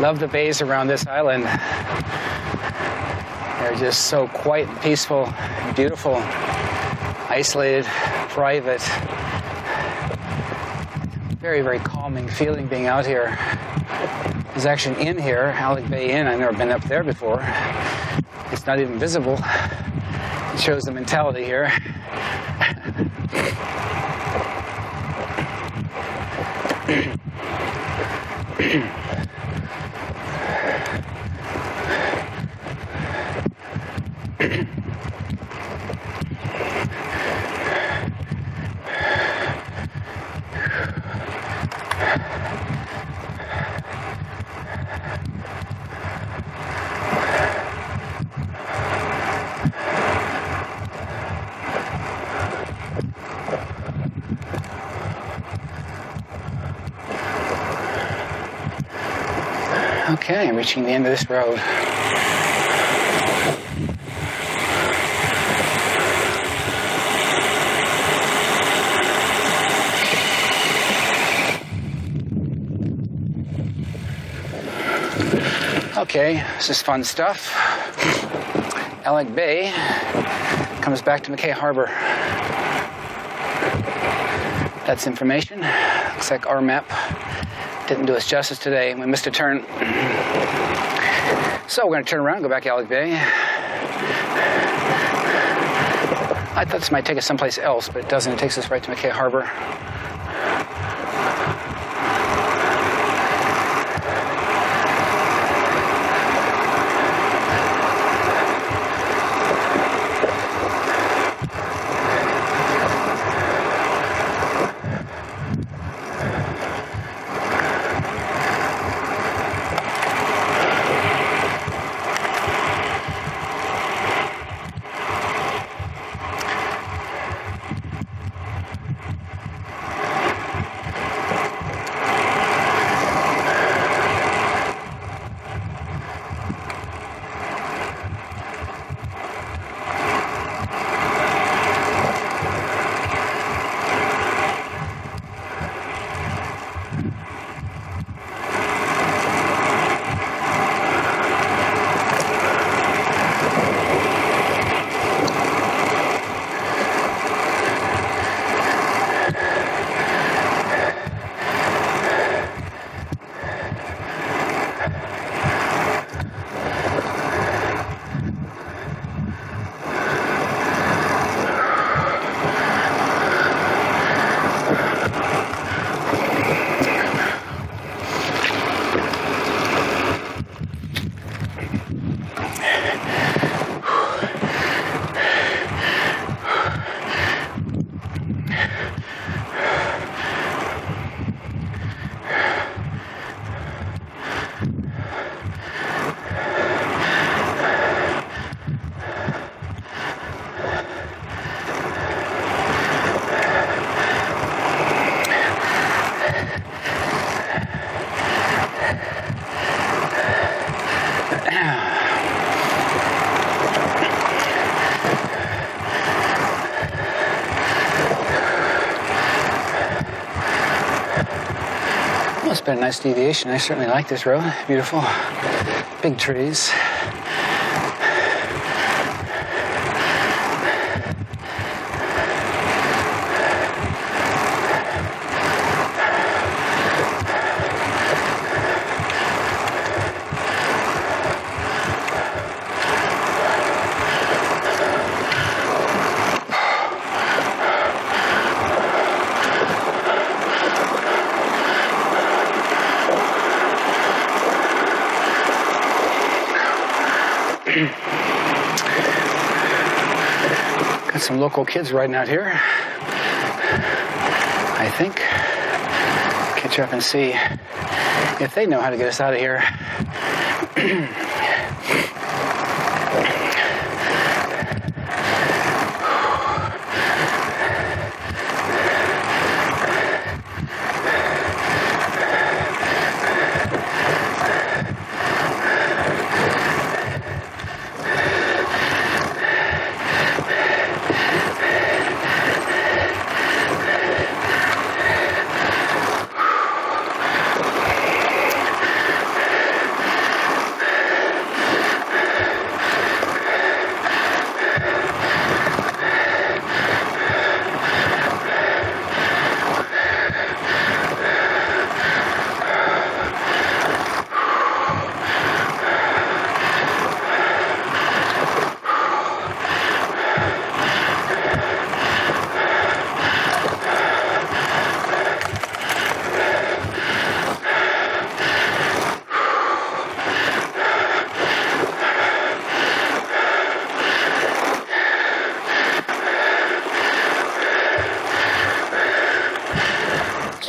Love the bays around this island. They're just so quiet and peaceful, and beautiful, isolated, private. Very, very calming feeling being out here. There's actually an inn here, Alec Bay Inn. I've never been up there before. It's not even visible. It shows the mentality here. Okay, I'm reaching the end of this road. Okay, this is fun stuff. Alec Bay comes back to McKay Harbor. That's information. Looks like our map didn't do us justice today. We missed a turn. So we're going to turn around and go back to Alec Bay. I thought this might take us someplace else, but it doesn't. It takes us right to McKay Harbor. Well, it's been a nice deviation. I certainly like this road. Beautiful. Big trees. Got some local kids riding out here, I think. Catch up and see if they know how to get us out of here.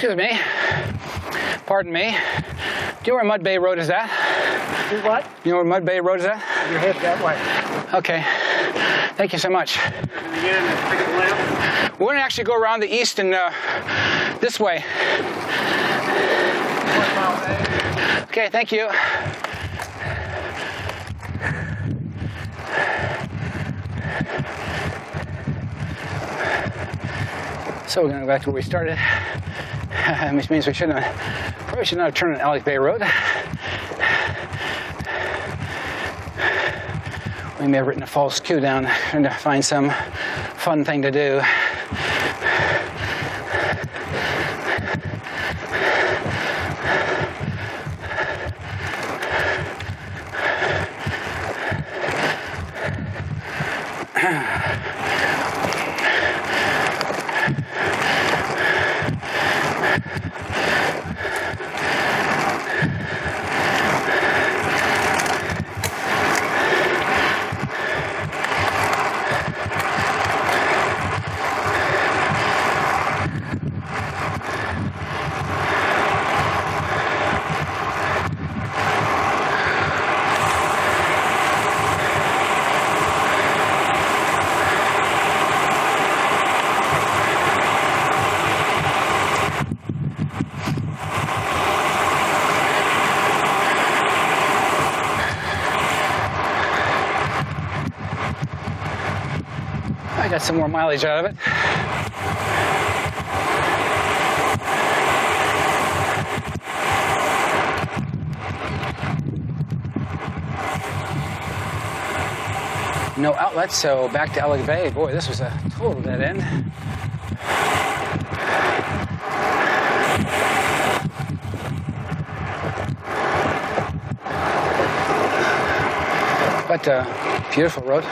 Excuse me. Pardon me. Do you know where Mud Bay Road is at? Do what? You know where Mud Bay Road is at? Your head that way. Okay. Thank you so much. Again, take a left. We're going to actually go around the east and this way. Okay, thank you. So we're going to go back to where we started, which means we probably should not have turned on Alec Bay Road. We may have written a false cue down, trying to find some fun thing to do. I got some more mileage out of it. No outlet, so back to Alec Bay. Boy, this was a total dead end. But beautiful road.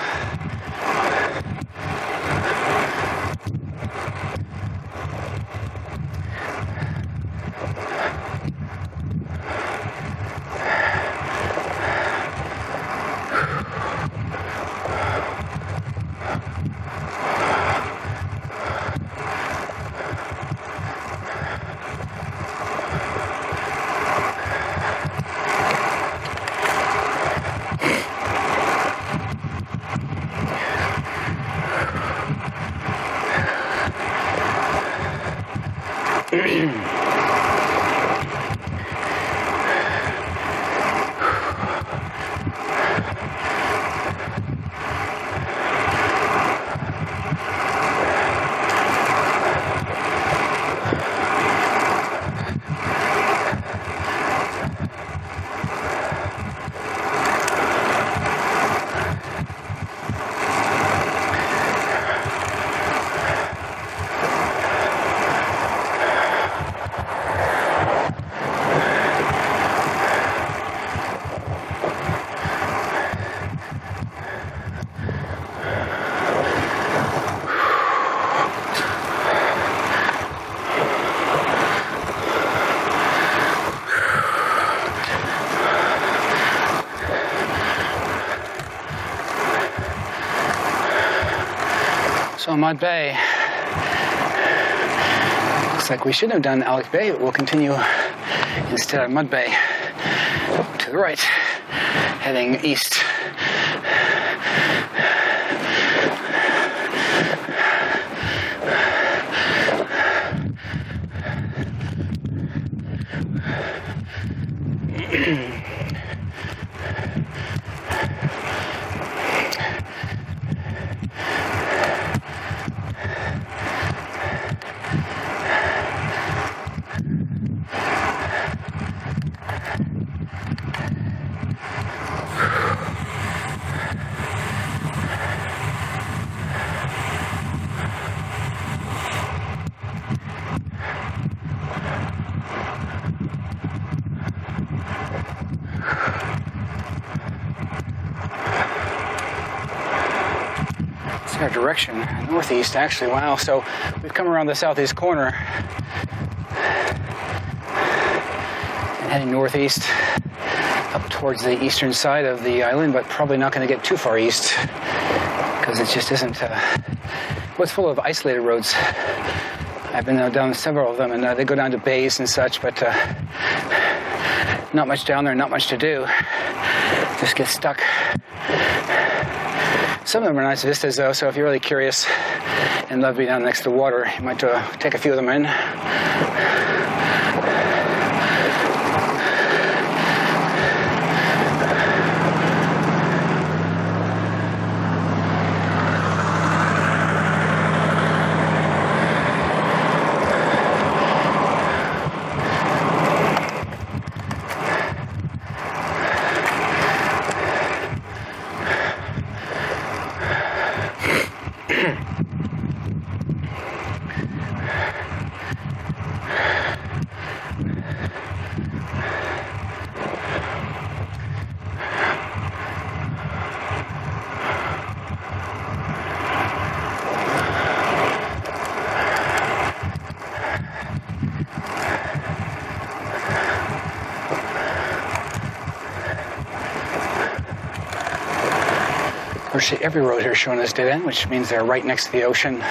So Mud Bay. Looks like we shouldn't have done Alec Bay, but we'll continue instead of Mud Bay. To the right, heading east. Our direction, northeast actually. Wow, so we've come around the southeast corner and heading northeast up towards the eastern side of the island, but probably not going to get too far east because it just isn't, well, it's full of isolated roads, I've been down several of them, and they go down to bays and such, but not much down there, not much to do. Just get stuck. Some of them are nice vistas, though, so if you're really curious and love being down next to the water, you might take a few of them in. Virtually every road here is showing us dead end, which means they're right next to the ocean.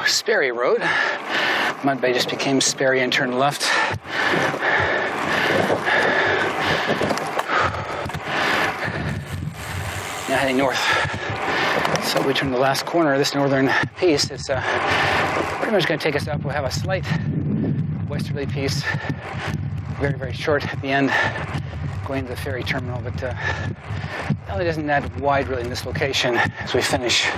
Sperry Road. Mud Bay just became Sperry and turned left. Now heading north. So we turn the last corner. This northern piece is pretty much going to take us up. We'll have a slight westerly piece, very, very short at the end, going to the ferry terminal, but it isn't that wide really in this location as we finish.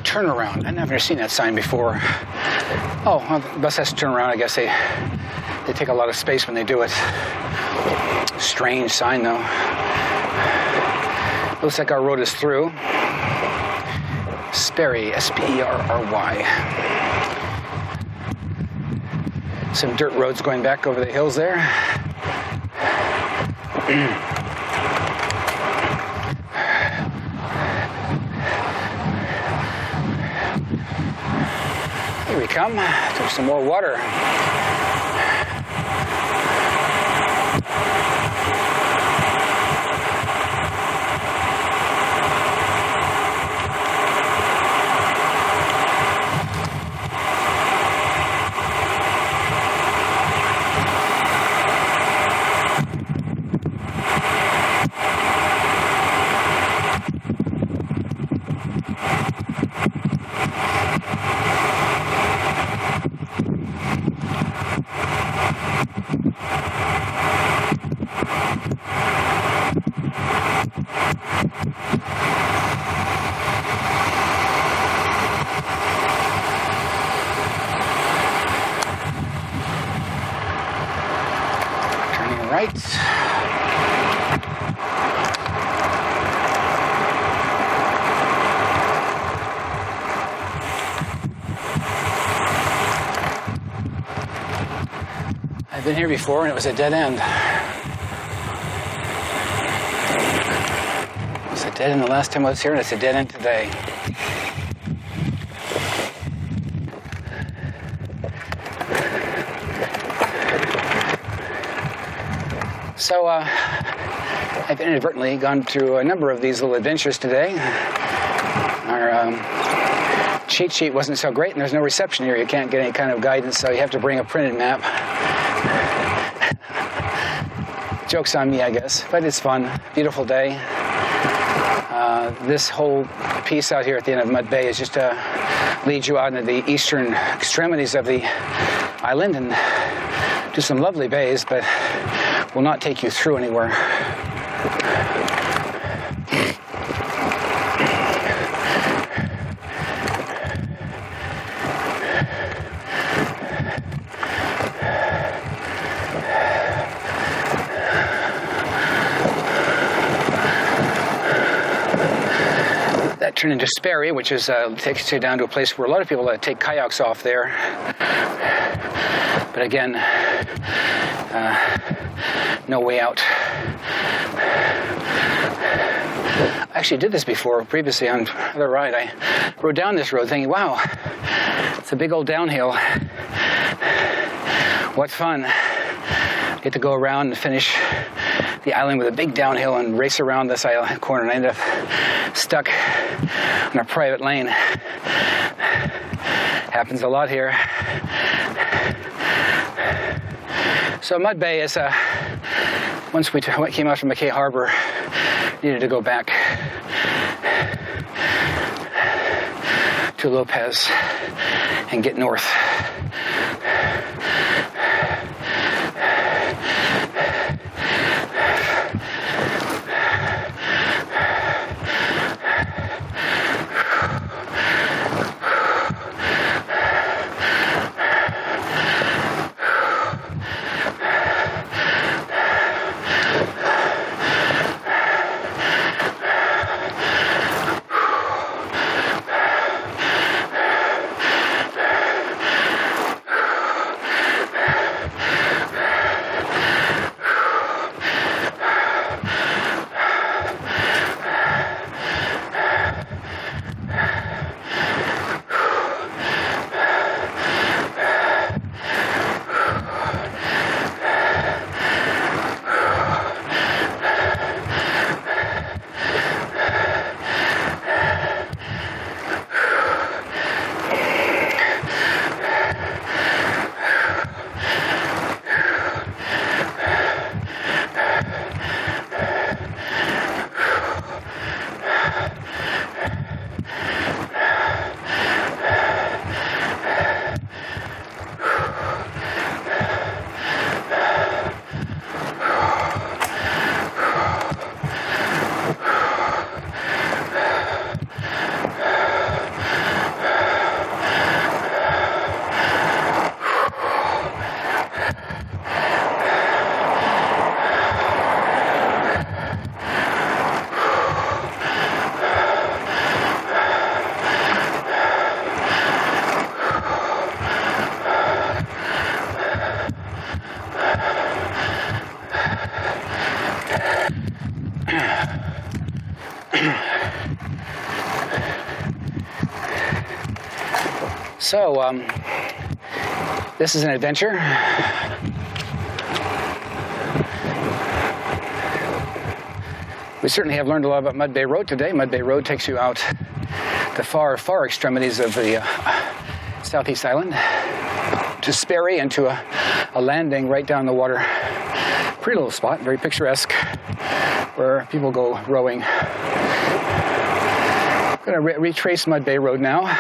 Turnaround. I've never seen that sign before. Oh, well, the bus has to turn around. I guess they take a lot of space when they do it. Strange sign, though. Looks like our road is through. Sperry, S-P-E-R-R-Y. Some dirt roads going back over the hills there. Here we come to some more water. Right. I've been here before and it was a dead end. It was a dead end the last time I was here and it's a dead end today. So I've inadvertently gone through a number of these little adventures today. Our cheat sheet wasn't so great, and there's no reception here. You can't get any kind of guidance, so you have to bring a printed map. Joke's on me, I guess, but it's fun. Beautiful day. This whole piece out here at the end of Mud Bay is just to lead you out into the eastern extremities of the island and do some lovely bays, but will not take you through anywhere. That turned into Sperry, which is takes you down to a place where a lot of people take kayaks off there. But again, no way out. I actually did this before, previously on another ride. I rode down this road thinking, wow, it's a big old downhill. What fun. Get to go around and finish the island with a big downhill and race around this island corner, and I ended up stuck in a private lane. Happens a lot here. So Mud Bay is, once we came out from McKay Harbor, needed to go back to Lopez and get north. So, this is an adventure. We certainly have learned a lot about Mud Bay Road today. Mud Bay Road takes you out the far, far extremities of the southeast island to Sperry and to a landing right down the water. Pretty little spot, very picturesque, where people go rowing. I'm going to retrace Mud Bay Road now.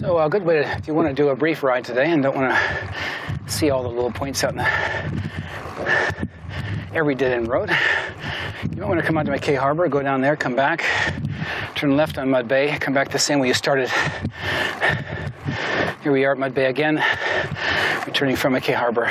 So a good way to, if you want to do a brief ride today and don't want to see all the little points out in every dead-end road, you might want to come out to McKay Harbor, go down there, come back, turn left on Mud Bay, come back the same way you started. Here we are at Mud Bay again, returning from McKay Harbor.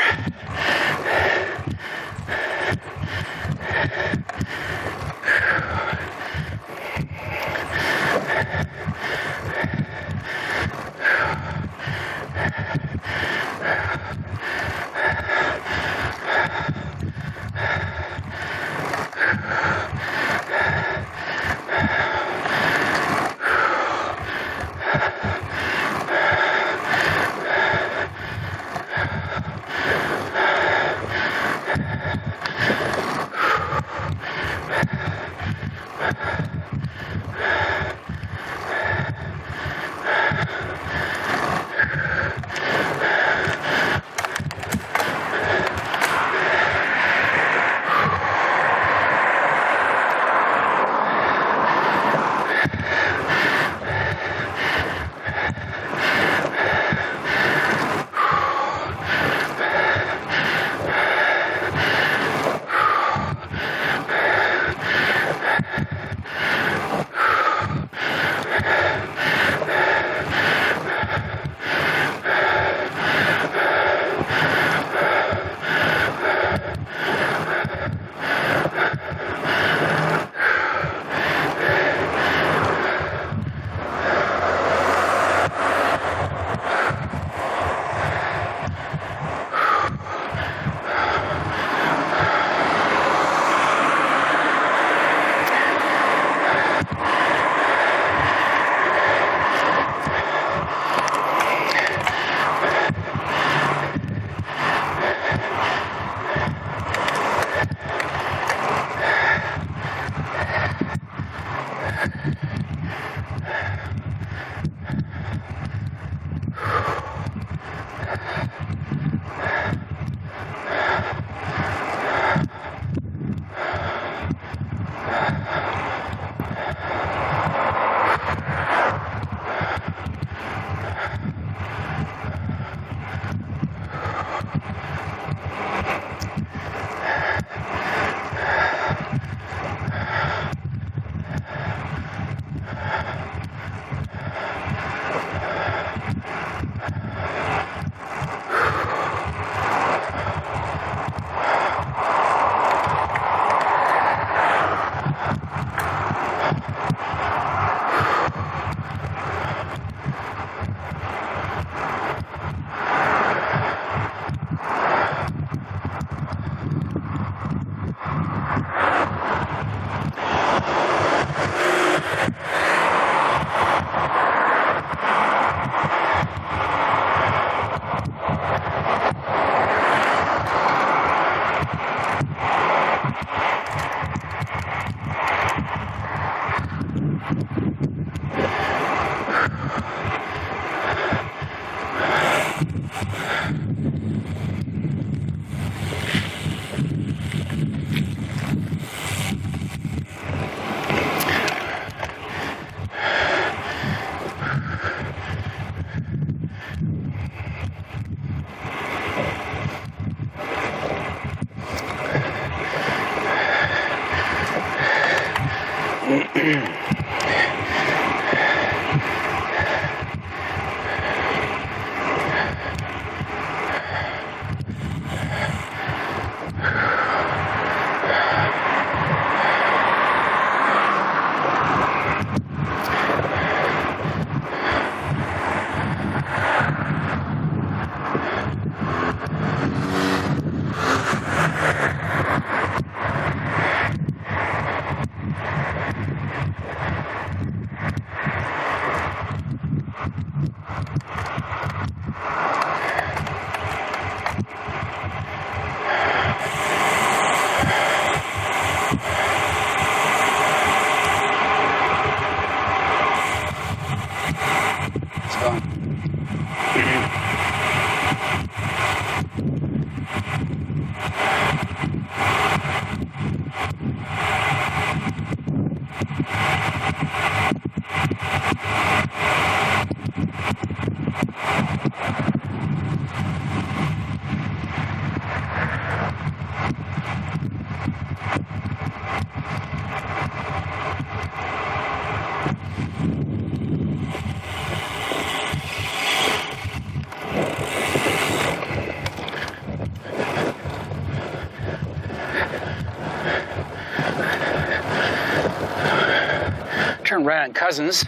Cousins.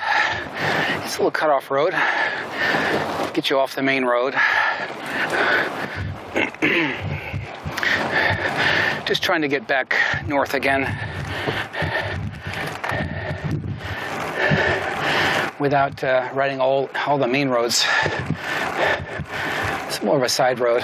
It's a little cut-off road. Get you off the main road. Just trying to get back north again without riding all the main roads. It's more of a side road.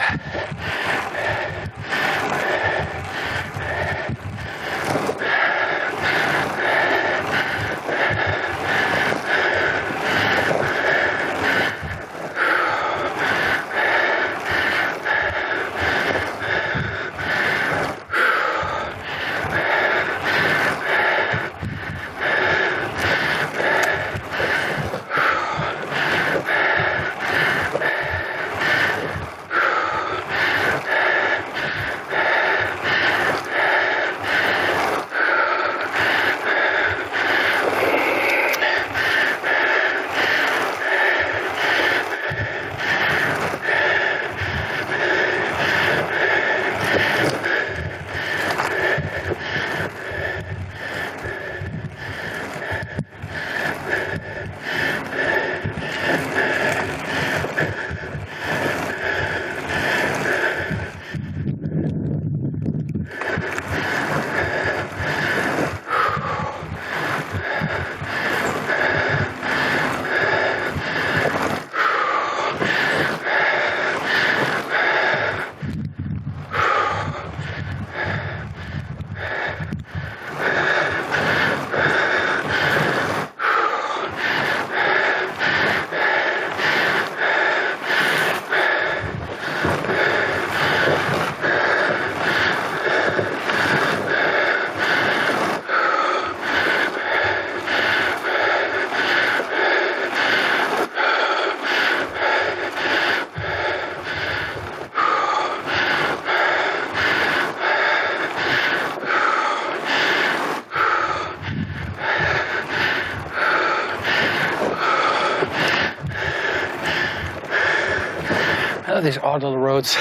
Oh, these odd little roads.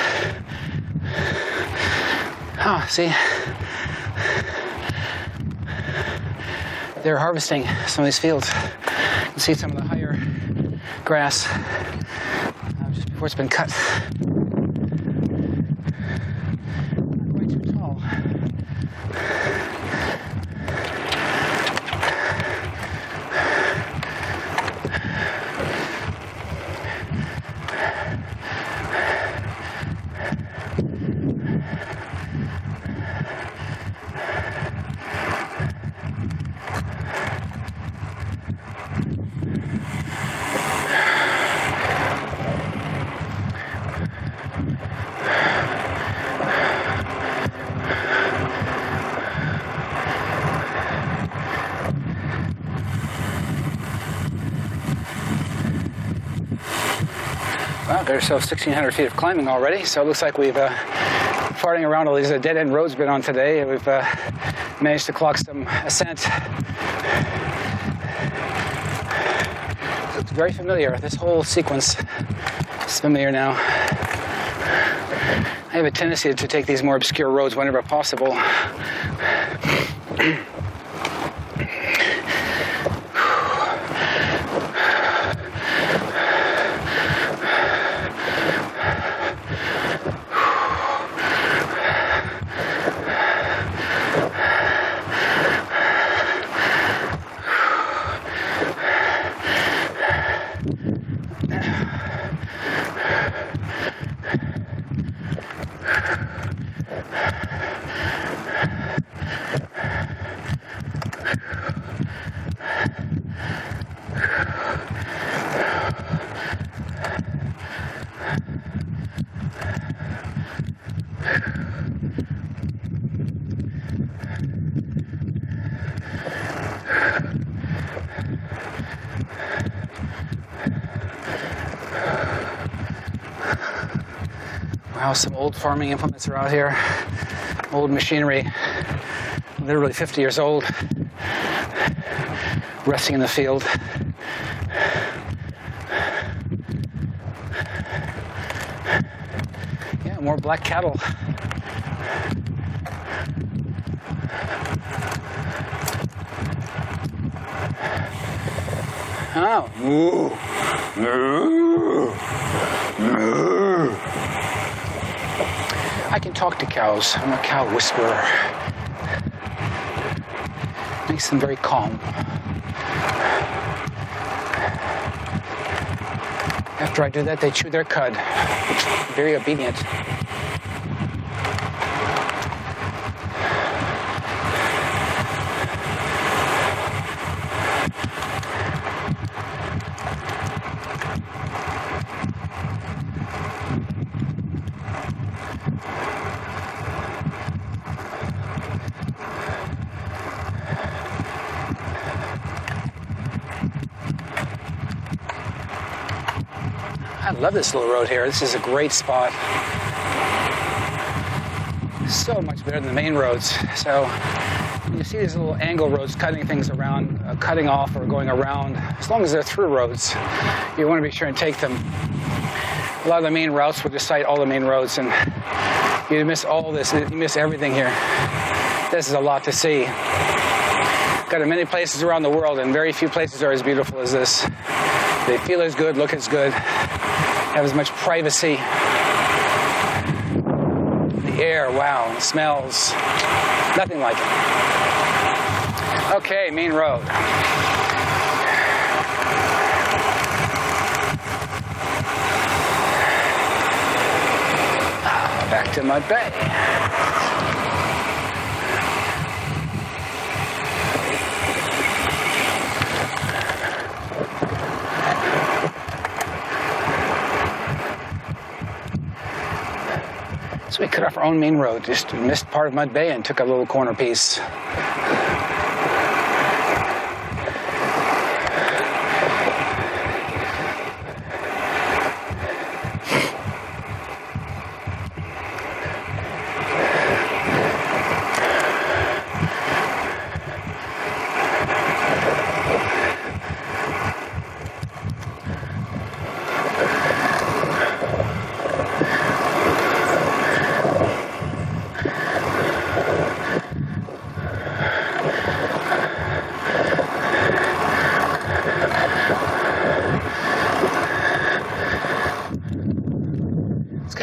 Oh, see? They're harvesting some of these fields. You can see some of the higher grass just before it's been cut. Not quite too tall. Well, there's 1,600 feet of climbing already, so it looks like we've farting around all these dead-end roads we've been on today. We've managed to clock some ascent. It's very familiar. This whole sequence is familiar now. I have a tendency to take these more obscure roads whenever possible. Wow, some old farming implements are out here. Old machinery, literally 50 years old, resting in the field. Yeah, more black cattle. Wow. Moo. Moo. Moo. I can talk to cows. I'm a cow whisperer. Makes them very calm. After I do that, they chew their cud. Very obedient. I love this little road here. This is a great spot. So much better than the main roads. So you see these little angle roads cutting things around, cutting off or going around. As long as they're through roads, you want to be sure and take them. A lot of the main routes will just cite all the main roads, and you miss all this. You miss everything here. This is a lot to see. Got in many places around the world, and very few places are as beautiful as this. They feel as good, look as good, have as much privacy. The air, wow, the smells, nothing like it. Okay, main road. Back to Mud Bay. So we cut off our own main road, just missed part of Mud Bay and took a little corner piece.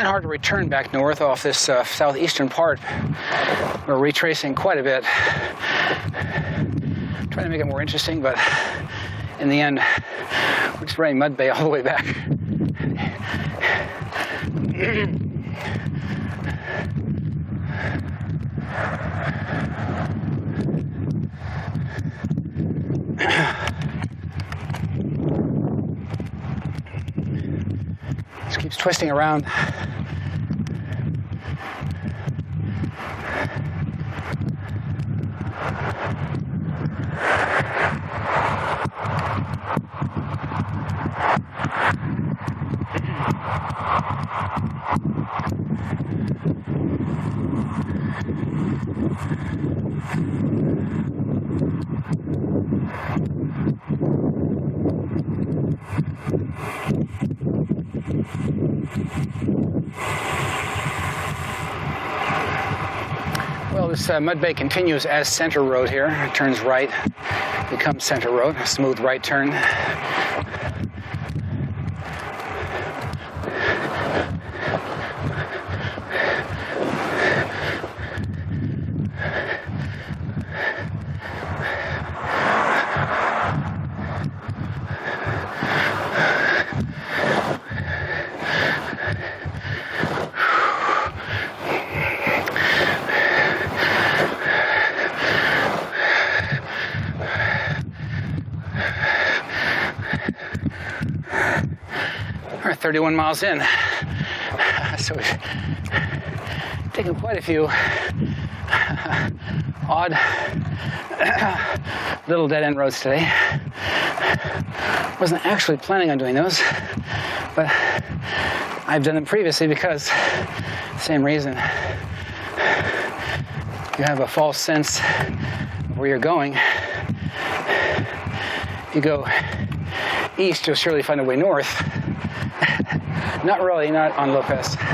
Hard to return back north off this southeastern part. We're retracing quite a bit, trying to make it more interesting, but in the end, we're just running Mud Bay all the way back. Just keeps twisting around. Well, this Mud Bay continues as Center Road here. It turns right, becomes Center Road, a smooth right turn. We're 31 miles in, so we've taken quite a few odd little dead-end roads today. Wasn't actually planning on doing those, but I've done them previously because same reason. You have a false sense of where you're going. If you go east, you'll surely find a way north. Not really, not on Lopez. But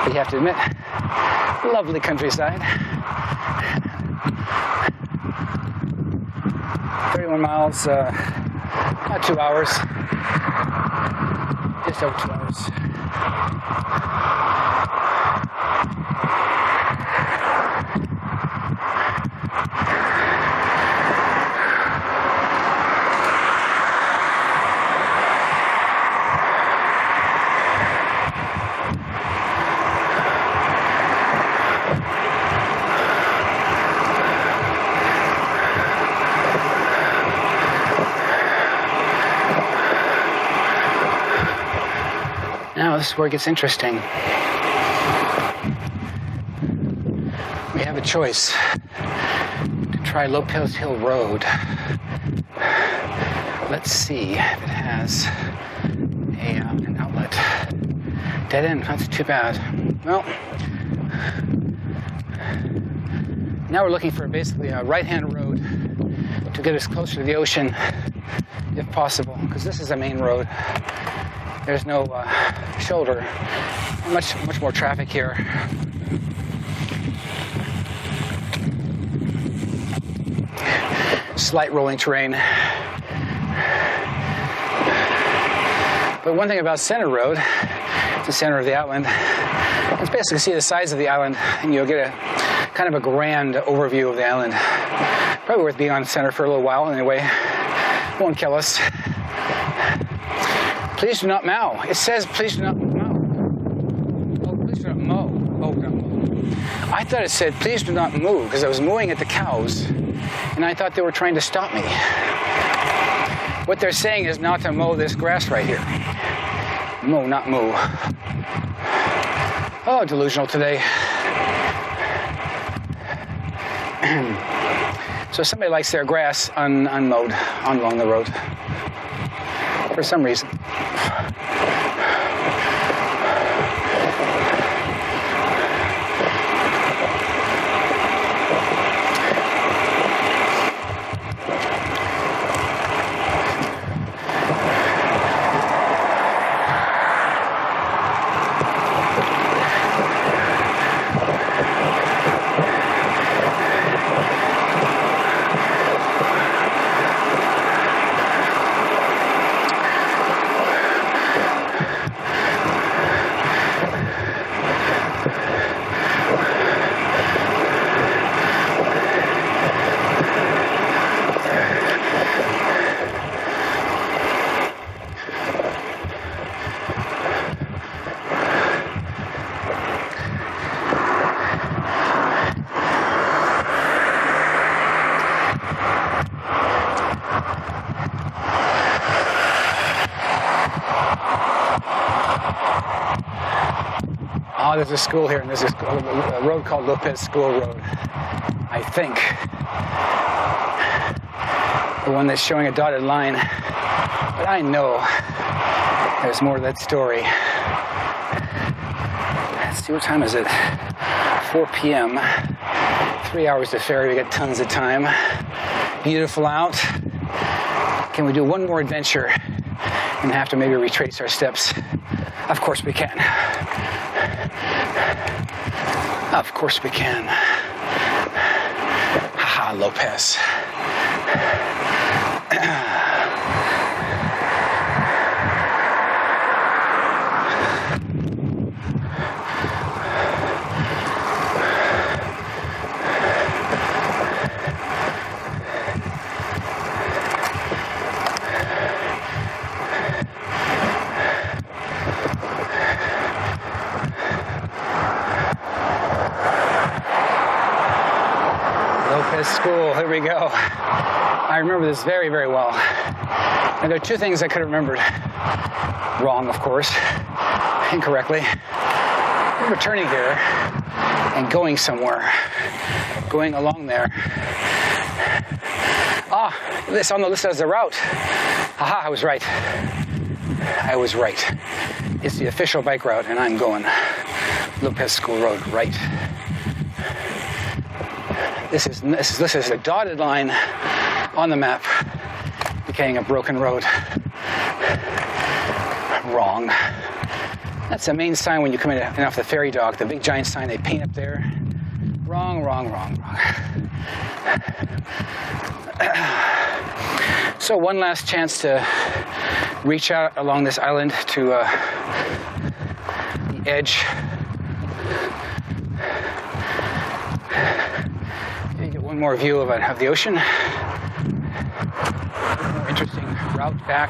you have to admit, lovely countryside. 31 miles, about 2 hours. Just over 2 hours. Now this is where it gets interesting. We have a choice to try Lopez Hill Road. Let's see if it has an outlet. Dead end, not too bad. Well, now we're looking for basically a right-hand road to get us closer to the ocean, if possible, because this is a main road. There's no shoulder. Much more traffic here. Slight rolling terrain. But one thing about Center Road, the center of the island, is basically see the sides of the island, and you'll get a kind of a grand overview of the island. Probably worth being on Center for a little while anyway. Won't kill us. Please do not mow. It says please do not mow. Oh, please do not mow. Oh, no. I thought it said please do not move because I was mooing at the cows and I thought they were trying to stop me. What they're saying is not to mow this grass right here. Mow, not moo. Oh, delusional today. So somebody likes their grass unmowed along the road. For some reason. Oh, there's a school here, and there's a road called Lopez School Road, I think. The one that's showing a dotted line. But I know there's more to that story. Let's see, what time is it? 4 p.m. 3 hours to ferry, we got tons of time. Beautiful out. Can we do one more adventure and have to maybe retrace our steps? Of course we can. Of course we can. Haha, Lopez. School, here we go. I remember this very, very well. And there are two things I could have remembered. Wrong, of course. Incorrectly. I remember turning here and going somewhere. Going along there. Ah, this on the list as a route. Aha, I was right. I was right. It's the official bike route, and I'm going Lopez School Road right. This is a dotted line on the map, indicating a broken road. Wrong. That's the main sign when you come in off the ferry dock, the big giant sign they paint up there. Wrong, wrong, wrong, wrong. So one last chance to reach out along this island to the edge. You get one more view of the ocean. More interesting route back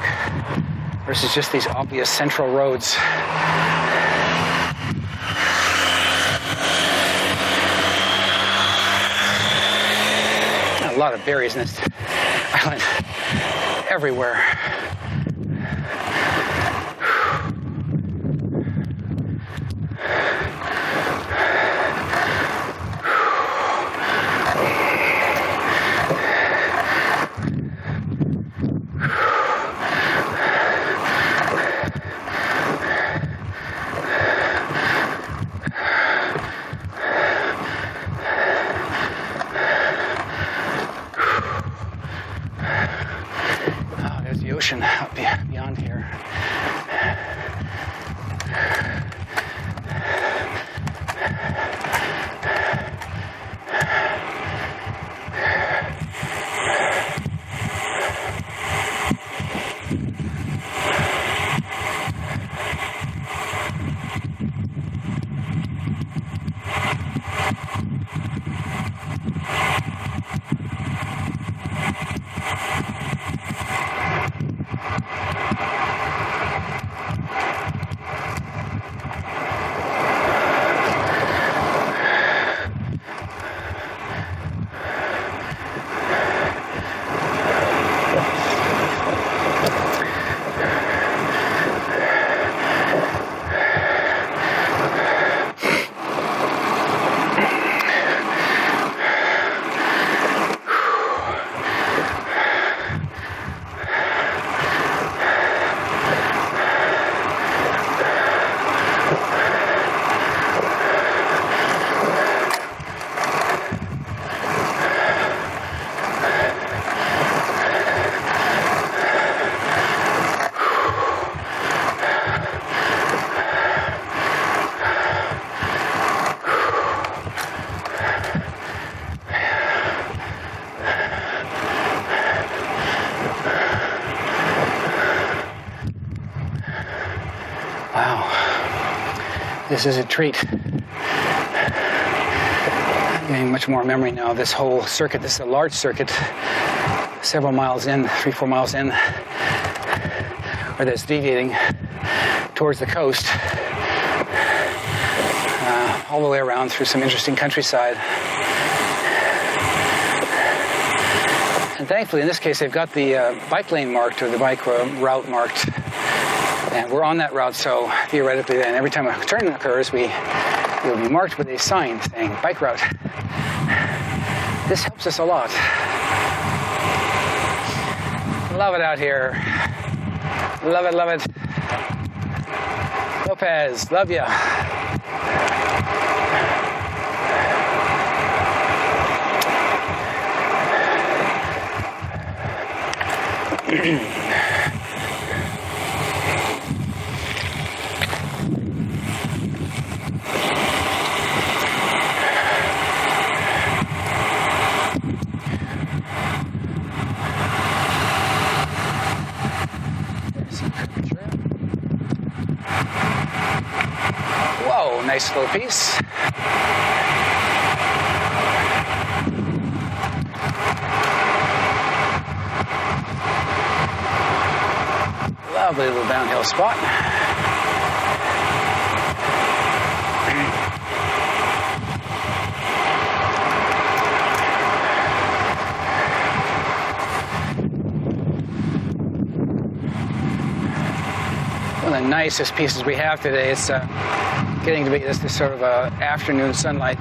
versus just these obvious central roads. A lot of berries in this island, everywhere. Ocean up beyond here. This is a treat. I'm getting much more memory now of this whole circuit. This is a large circuit, several miles in, 3-4 miles in, where that's deviating towards the coast, all the way around through some interesting countryside. And thankfully, in this case, they've got the bike lane marked, or the bike route marked. And we're on that route, so theoretically then, every time a turn occurs, we'll be marked with a sign saying bike route. This helps us a lot. Love it out here. Love it, love it. Lopez, love ya. Whoa, nice little piece. Lovely little downhill spot. One of the nicest pieces we have today. It's getting to be this sort of afternoon sunlight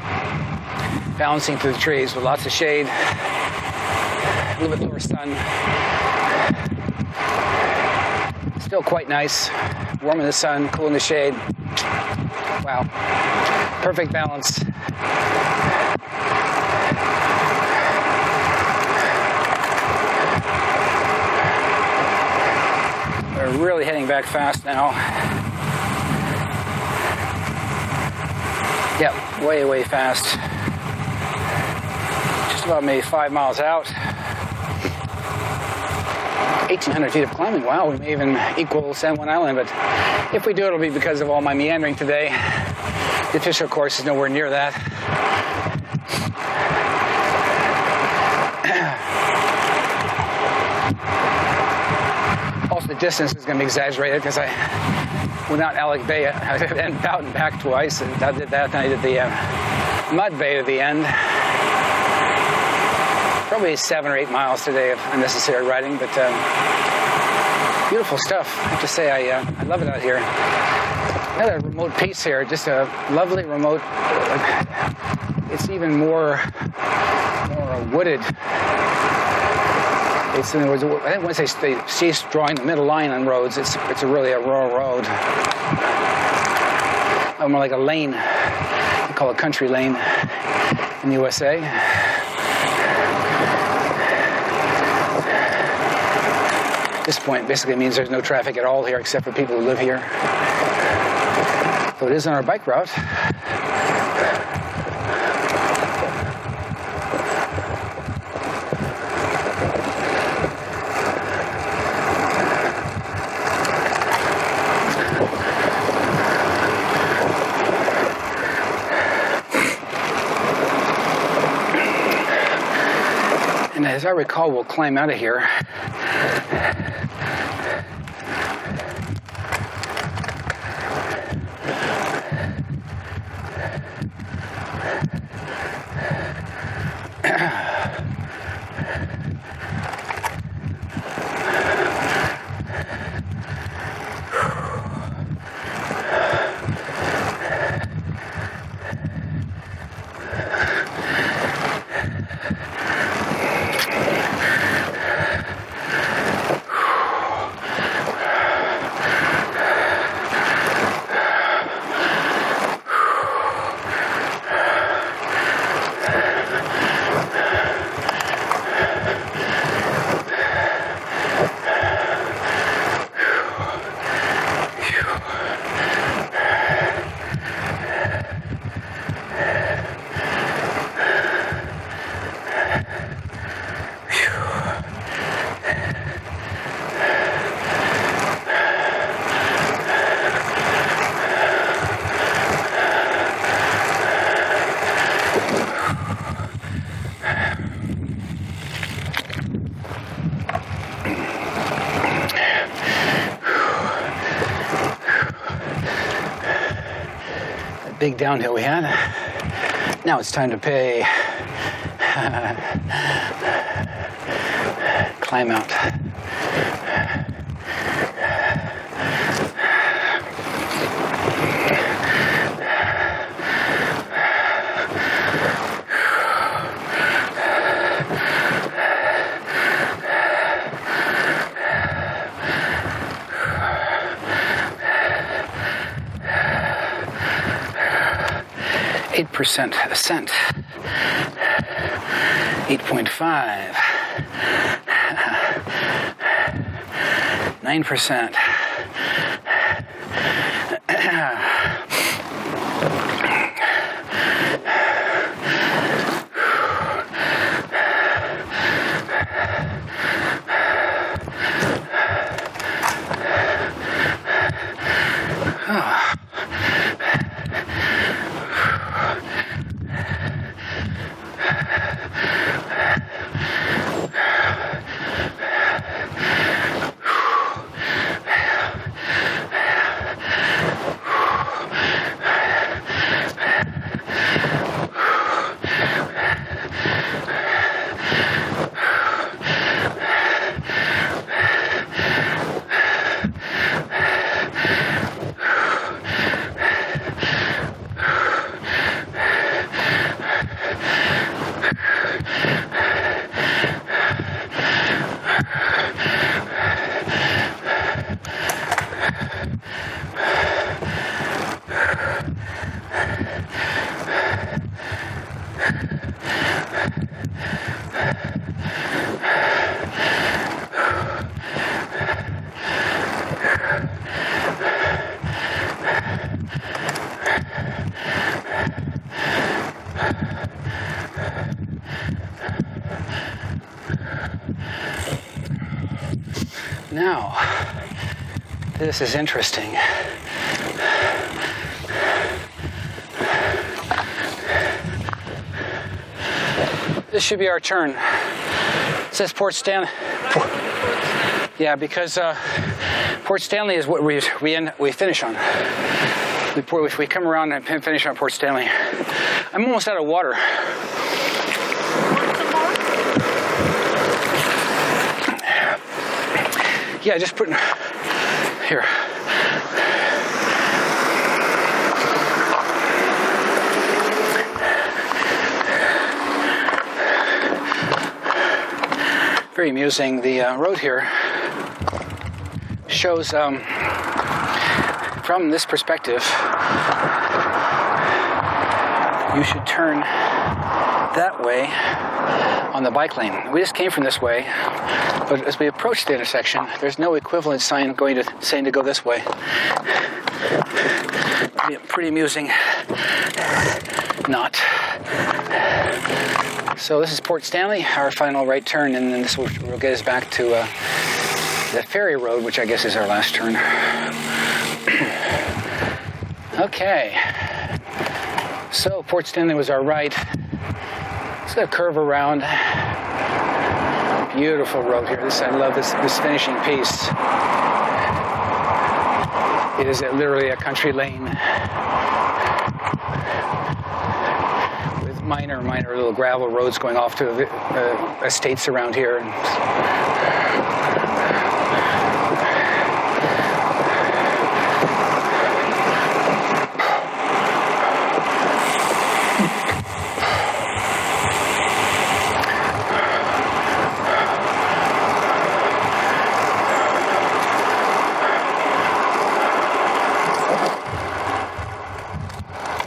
bouncing through the trees with lots of shade, a little bit lower sun. Still quite nice, warm in the sun, cool in the shade. Wow, perfect balance. We're really heading back fast now. Yep, way, way fast. Just about maybe 5 miles out. 1,800 feet of climbing. Wow, we may even equal San Juan Island, but if we do, it'll be because of all my meandering today. The official course is nowhere near that. Also, the distance is going to be exaggerated because I went out Alec Bay and out and back twice, and I did that, and I did the Mud Bay at the end. Probably 7 or 8 miles today of unnecessary riding, but beautiful stuff. I have to say, I love it out here. Another remote piece here, just a lovely remote. It's even more wooded. It's, in other words, I think once they cease drawing the middle line on roads, it's really a rural road. More like a lane. We call it country lane in the USA. This point basically means there's no traffic at all here except for people who live here. So it is on our bike route. And as I recall, we'll climb out of here. Big downhill we had. Now it's time to pay. Climb out. % ascent, 8.5, 9%. This is interesting. This should be our turn. It says Port Stanley. Yeah, because Port Stanley is what we finish on. We come around and finish on Port Stanley. I'm almost out of water. Yeah, just put here. Very amusing. The road here shows from this perspective you should turn that way on the bike lane. We just came from this way, but as we approach the intersection, there's no equivalent sign saying to go this way. Pretty amusing. Not. So this is Port Stanley, our final right turn, and then this will get us back to the ferry road, which I guess is our last turn. Okay. So Port Stanley was our right. It's going to curve around. Beautiful road here. I love this finishing piece. It is literally a country lane with minor little gravel roads going off to estates around here.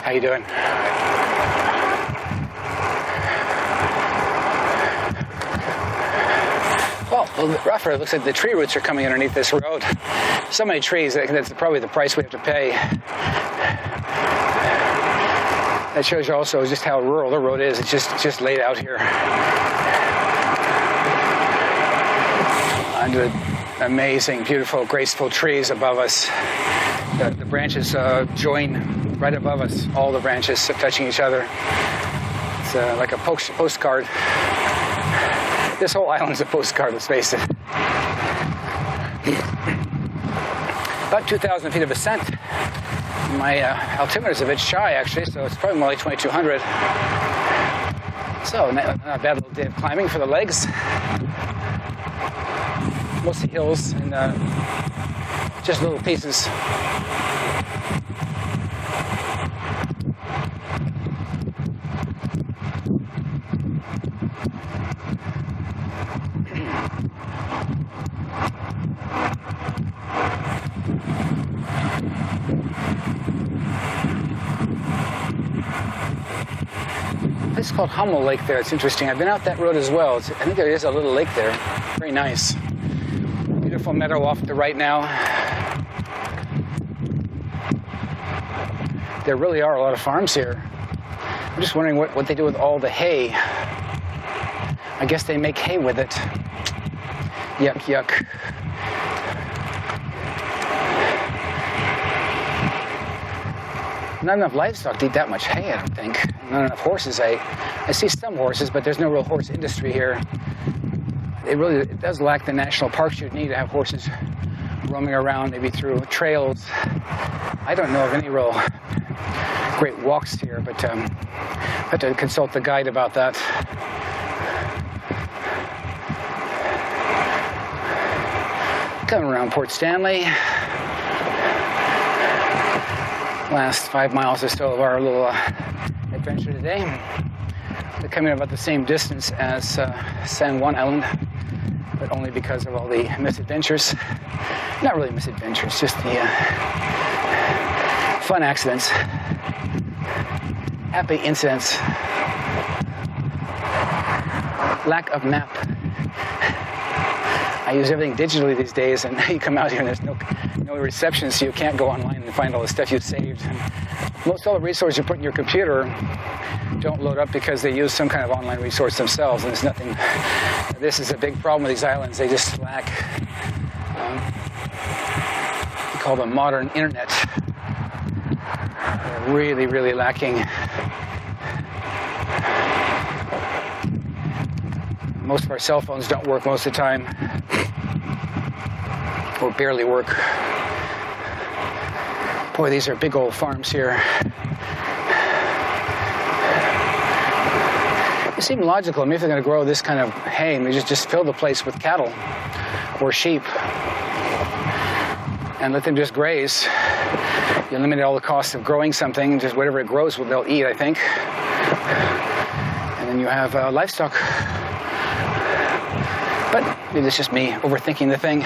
How you doing? Well, a little bit rougher. It looks like the tree roots are coming underneath this road. So many trees, that's probably the price we have to pay. That shows you also just how rural the road is. It's just laid out here. Under amazing, beautiful, graceful trees above us. The branches join right above us, all the branches touching each other. It's like a postcard. This whole island's a postcard, let's face it. About 2,000 feet of ascent. My altimeter is a bit shy, actually, so it's probably more like 2,200. So, not a bad little day of climbing for the legs. Mostly hills and just little pieces. It's called Hummel Lake there. It's interesting. I've been out that road as well. I think there is a little lake there. Very nice. Beautiful meadow off to the right now. There really are a lot of farms here. I'm just wondering what they do with all the hay. I guess they make hay with it. Yuck, yuck. Not enough livestock to eat that much hay, I don't think. Not enough horses. I see some horses, but there's no real horse industry here. It does lack the national parks you'd need to have horses roaming around, maybe through trails. I don't know of any real great walks here, but I have to consult the guide about that. Coming around Port Stanley. Last 5 miles or so of our little adventure today. We're coming about the same distance as San Juan Island, but only because of all the misadventures. Not really misadventures, just the fun accidents, happy incidents, lack of map. I use everything digitally these days, and you come out here and there's no reception, so you can't go online and find all the stuff you've saved. And most all the resources you put in your computer don't load up because they use some kind of online resource themselves, and there's nothing. This is a big problem with these islands. They just lack call the modern internet. They're really, really lacking. Most of our cell phones don't work most of the time, or barely work. Boy, these are big old farms here. It seemed logical. I mean, if they're going to grow this kind of hay, they just fill the place with cattle or sheep and let them just graze. You eliminate all the costs of growing something, just whatever it grows, they'll eat, I think. And then you have livestock. But maybe it's just me overthinking the thing.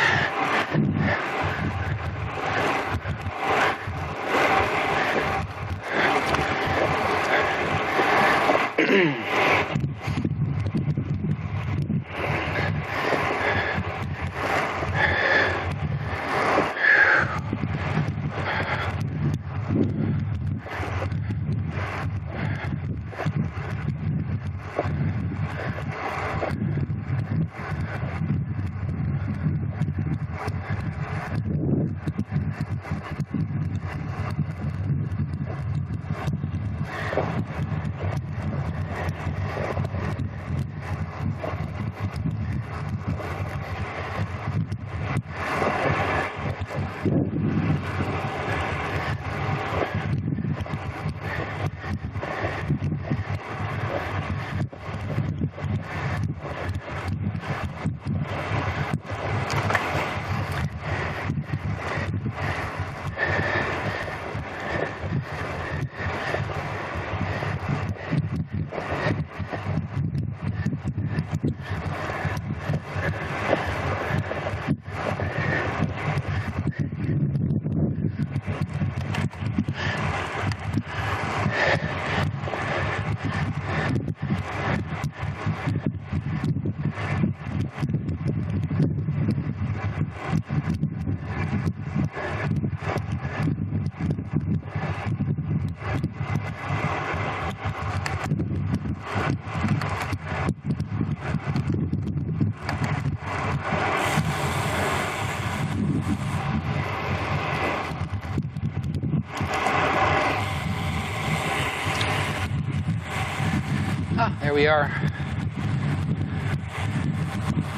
There we are.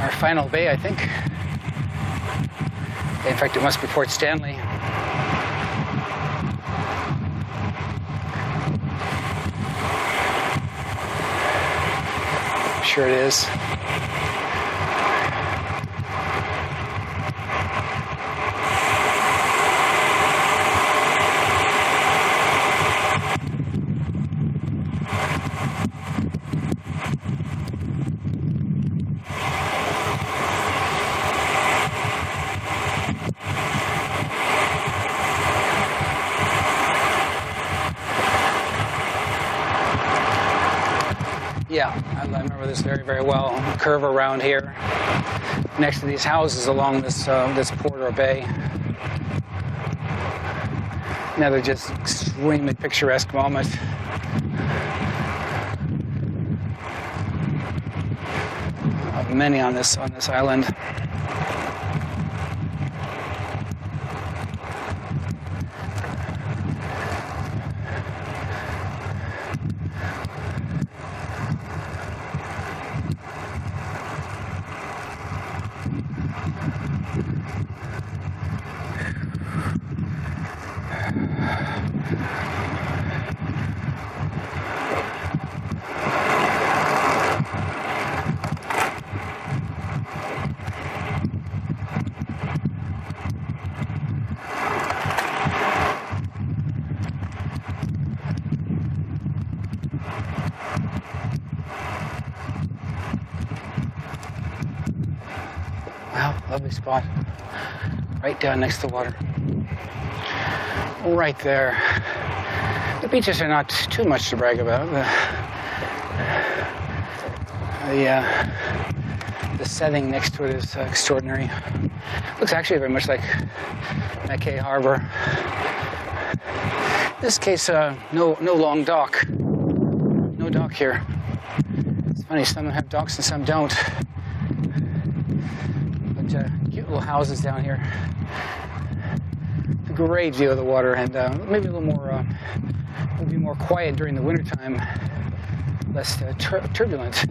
Our final bay, I think. In fact, it must be Port Stanley. I'm sure it is. Yeah, I remember this very, very well. Curve around here, next to these houses along this this port or bay. Another just extremely picturesque moment. Of many on this island. Wow, lovely spot. Right down next to the water. Right there. The beaches are not too much to brag about. The setting next to it is extraordinary. Looks actually very much like Mackay Harbor. In this case, no long dock. No dock here. It's funny, some have docks and some don't. But cute little houses down here. great view of the water, and maybe a little more, will be more quiet during the wintertime, less turbulent.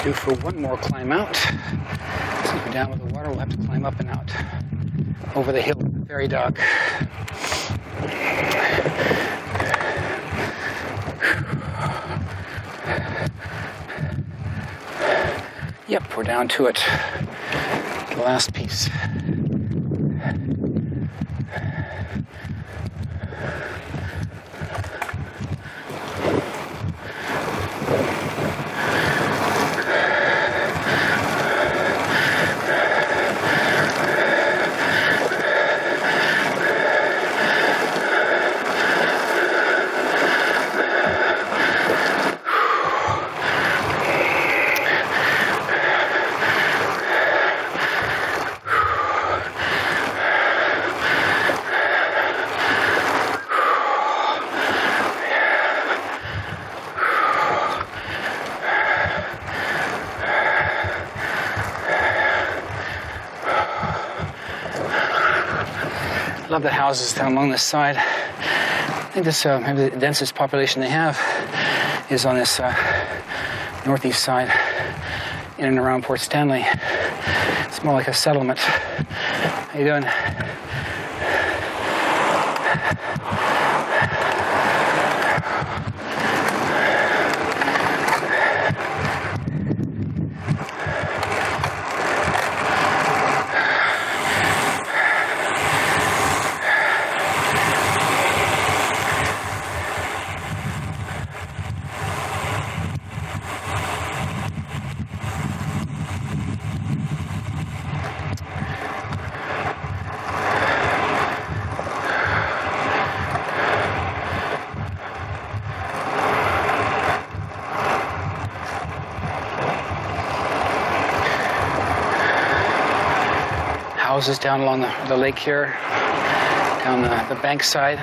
Due for one more climb out. Since we're down with the water, we'll have to climb up and out over the hill to the ferry dock. Yep, we're down to it. The last piece. Love the houses down along this side. I think this maybe the densest population they have is on this northeast side, in and around Port Stanley. It's more like a settlement. How you doing? Houses down along the lake here, down the bank side.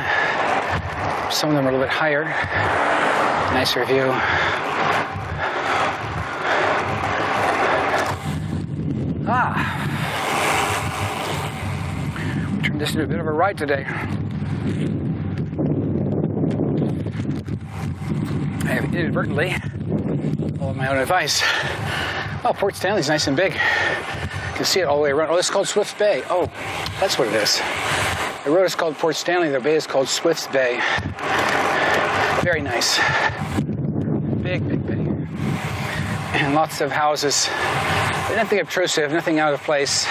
Some of them are a little bit higher, nicer view. We turned this into a bit of a ride today. I have inadvertently followed my own advice. Oh, Port Stanley's nice and big. You can see it all the way around. Oh, this is called Swift's Bay. Oh, that's what it is. The road is called Port Stanley. The bay is called Swift's Bay. Very nice. Big, big bay. And lots of houses. But nothing obtrusive, nothing out of place.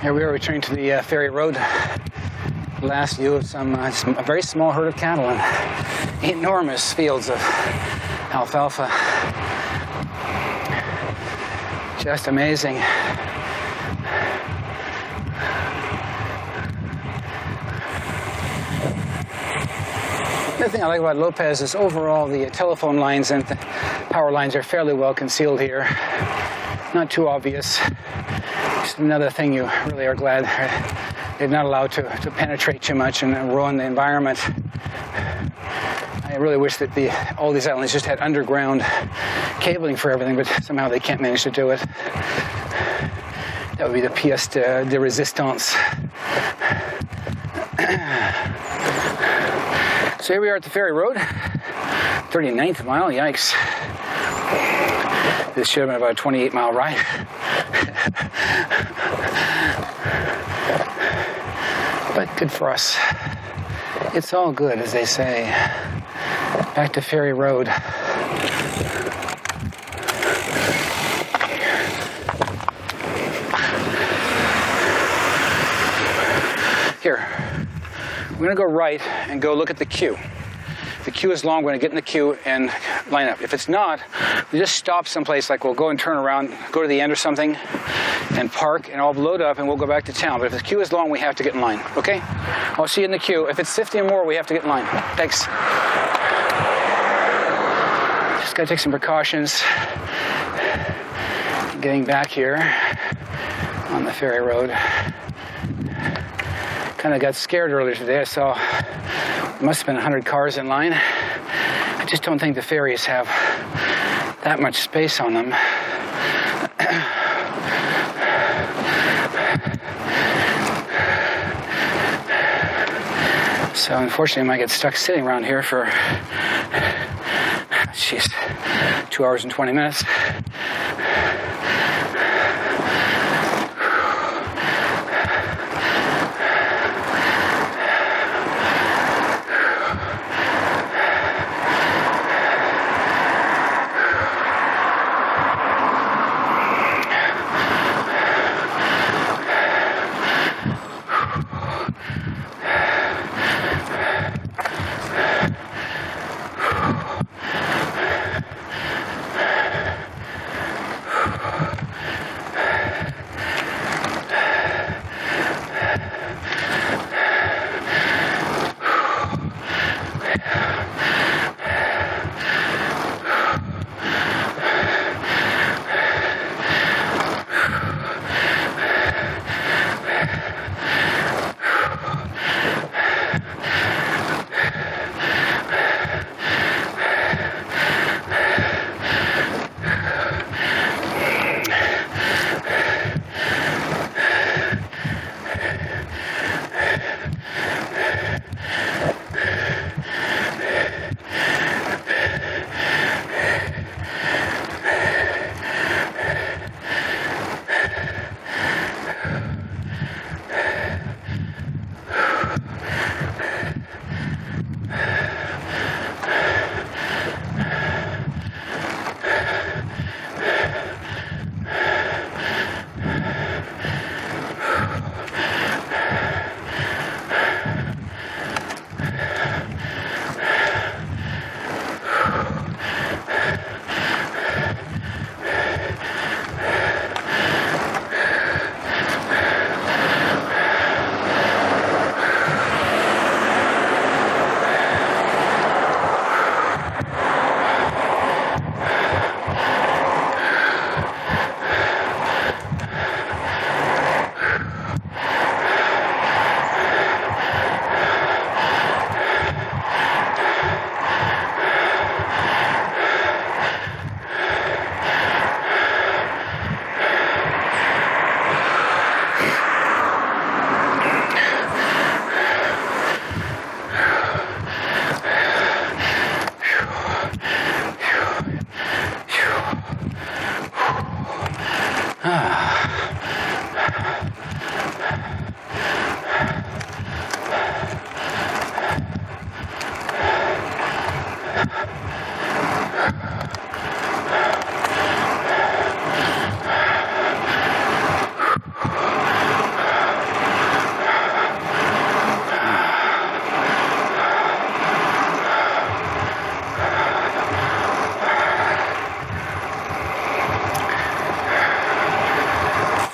Here we are returning to the ferry road. Last view of a very small herd of cattle and enormous fields of alfalfa. Just amazing. The other thing I like about Lopez is overall the telephone lines and the power lines are fairly well concealed here. Not too obvious. Just another thing you really are glad they're not allowed to penetrate too much and ruin the environment. I really wish that all these islands just had underground cabling for everything, but somehow they can't manage to do it. That would be the pièce de résistance. So here we are at the ferry road, 39th mile, yikes. This should have been about a 28-mile ride. But good for us. It's all good, as they say. Back to ferry road. Here, we're going to go right and go look at the queue. If the queue is long, we're going to get in the queue and line up. If it's not, we just stop someplace, like we'll go and turn around, go to the end or something, and park, and I'll load up and we'll go back to town. But if the queue is long, we have to get in line, okay? I'll see you in the queue. If it's 50 or more, we have to get in line. Thanks. Just got to take some precautions getting back here on the ferry road. Kind of got scared earlier today. I saw there must have been 100 cars in line. I just don't think the ferries have that much space on them. So unfortunately I might get stuck sitting around here for 2 hours and 20 minutes.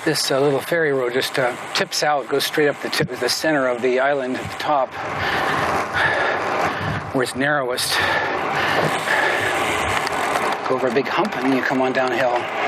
This little ferry road just tips out, goes straight up the center of the island at the top, where it's narrowest. Go over a big hump and then you come on downhill.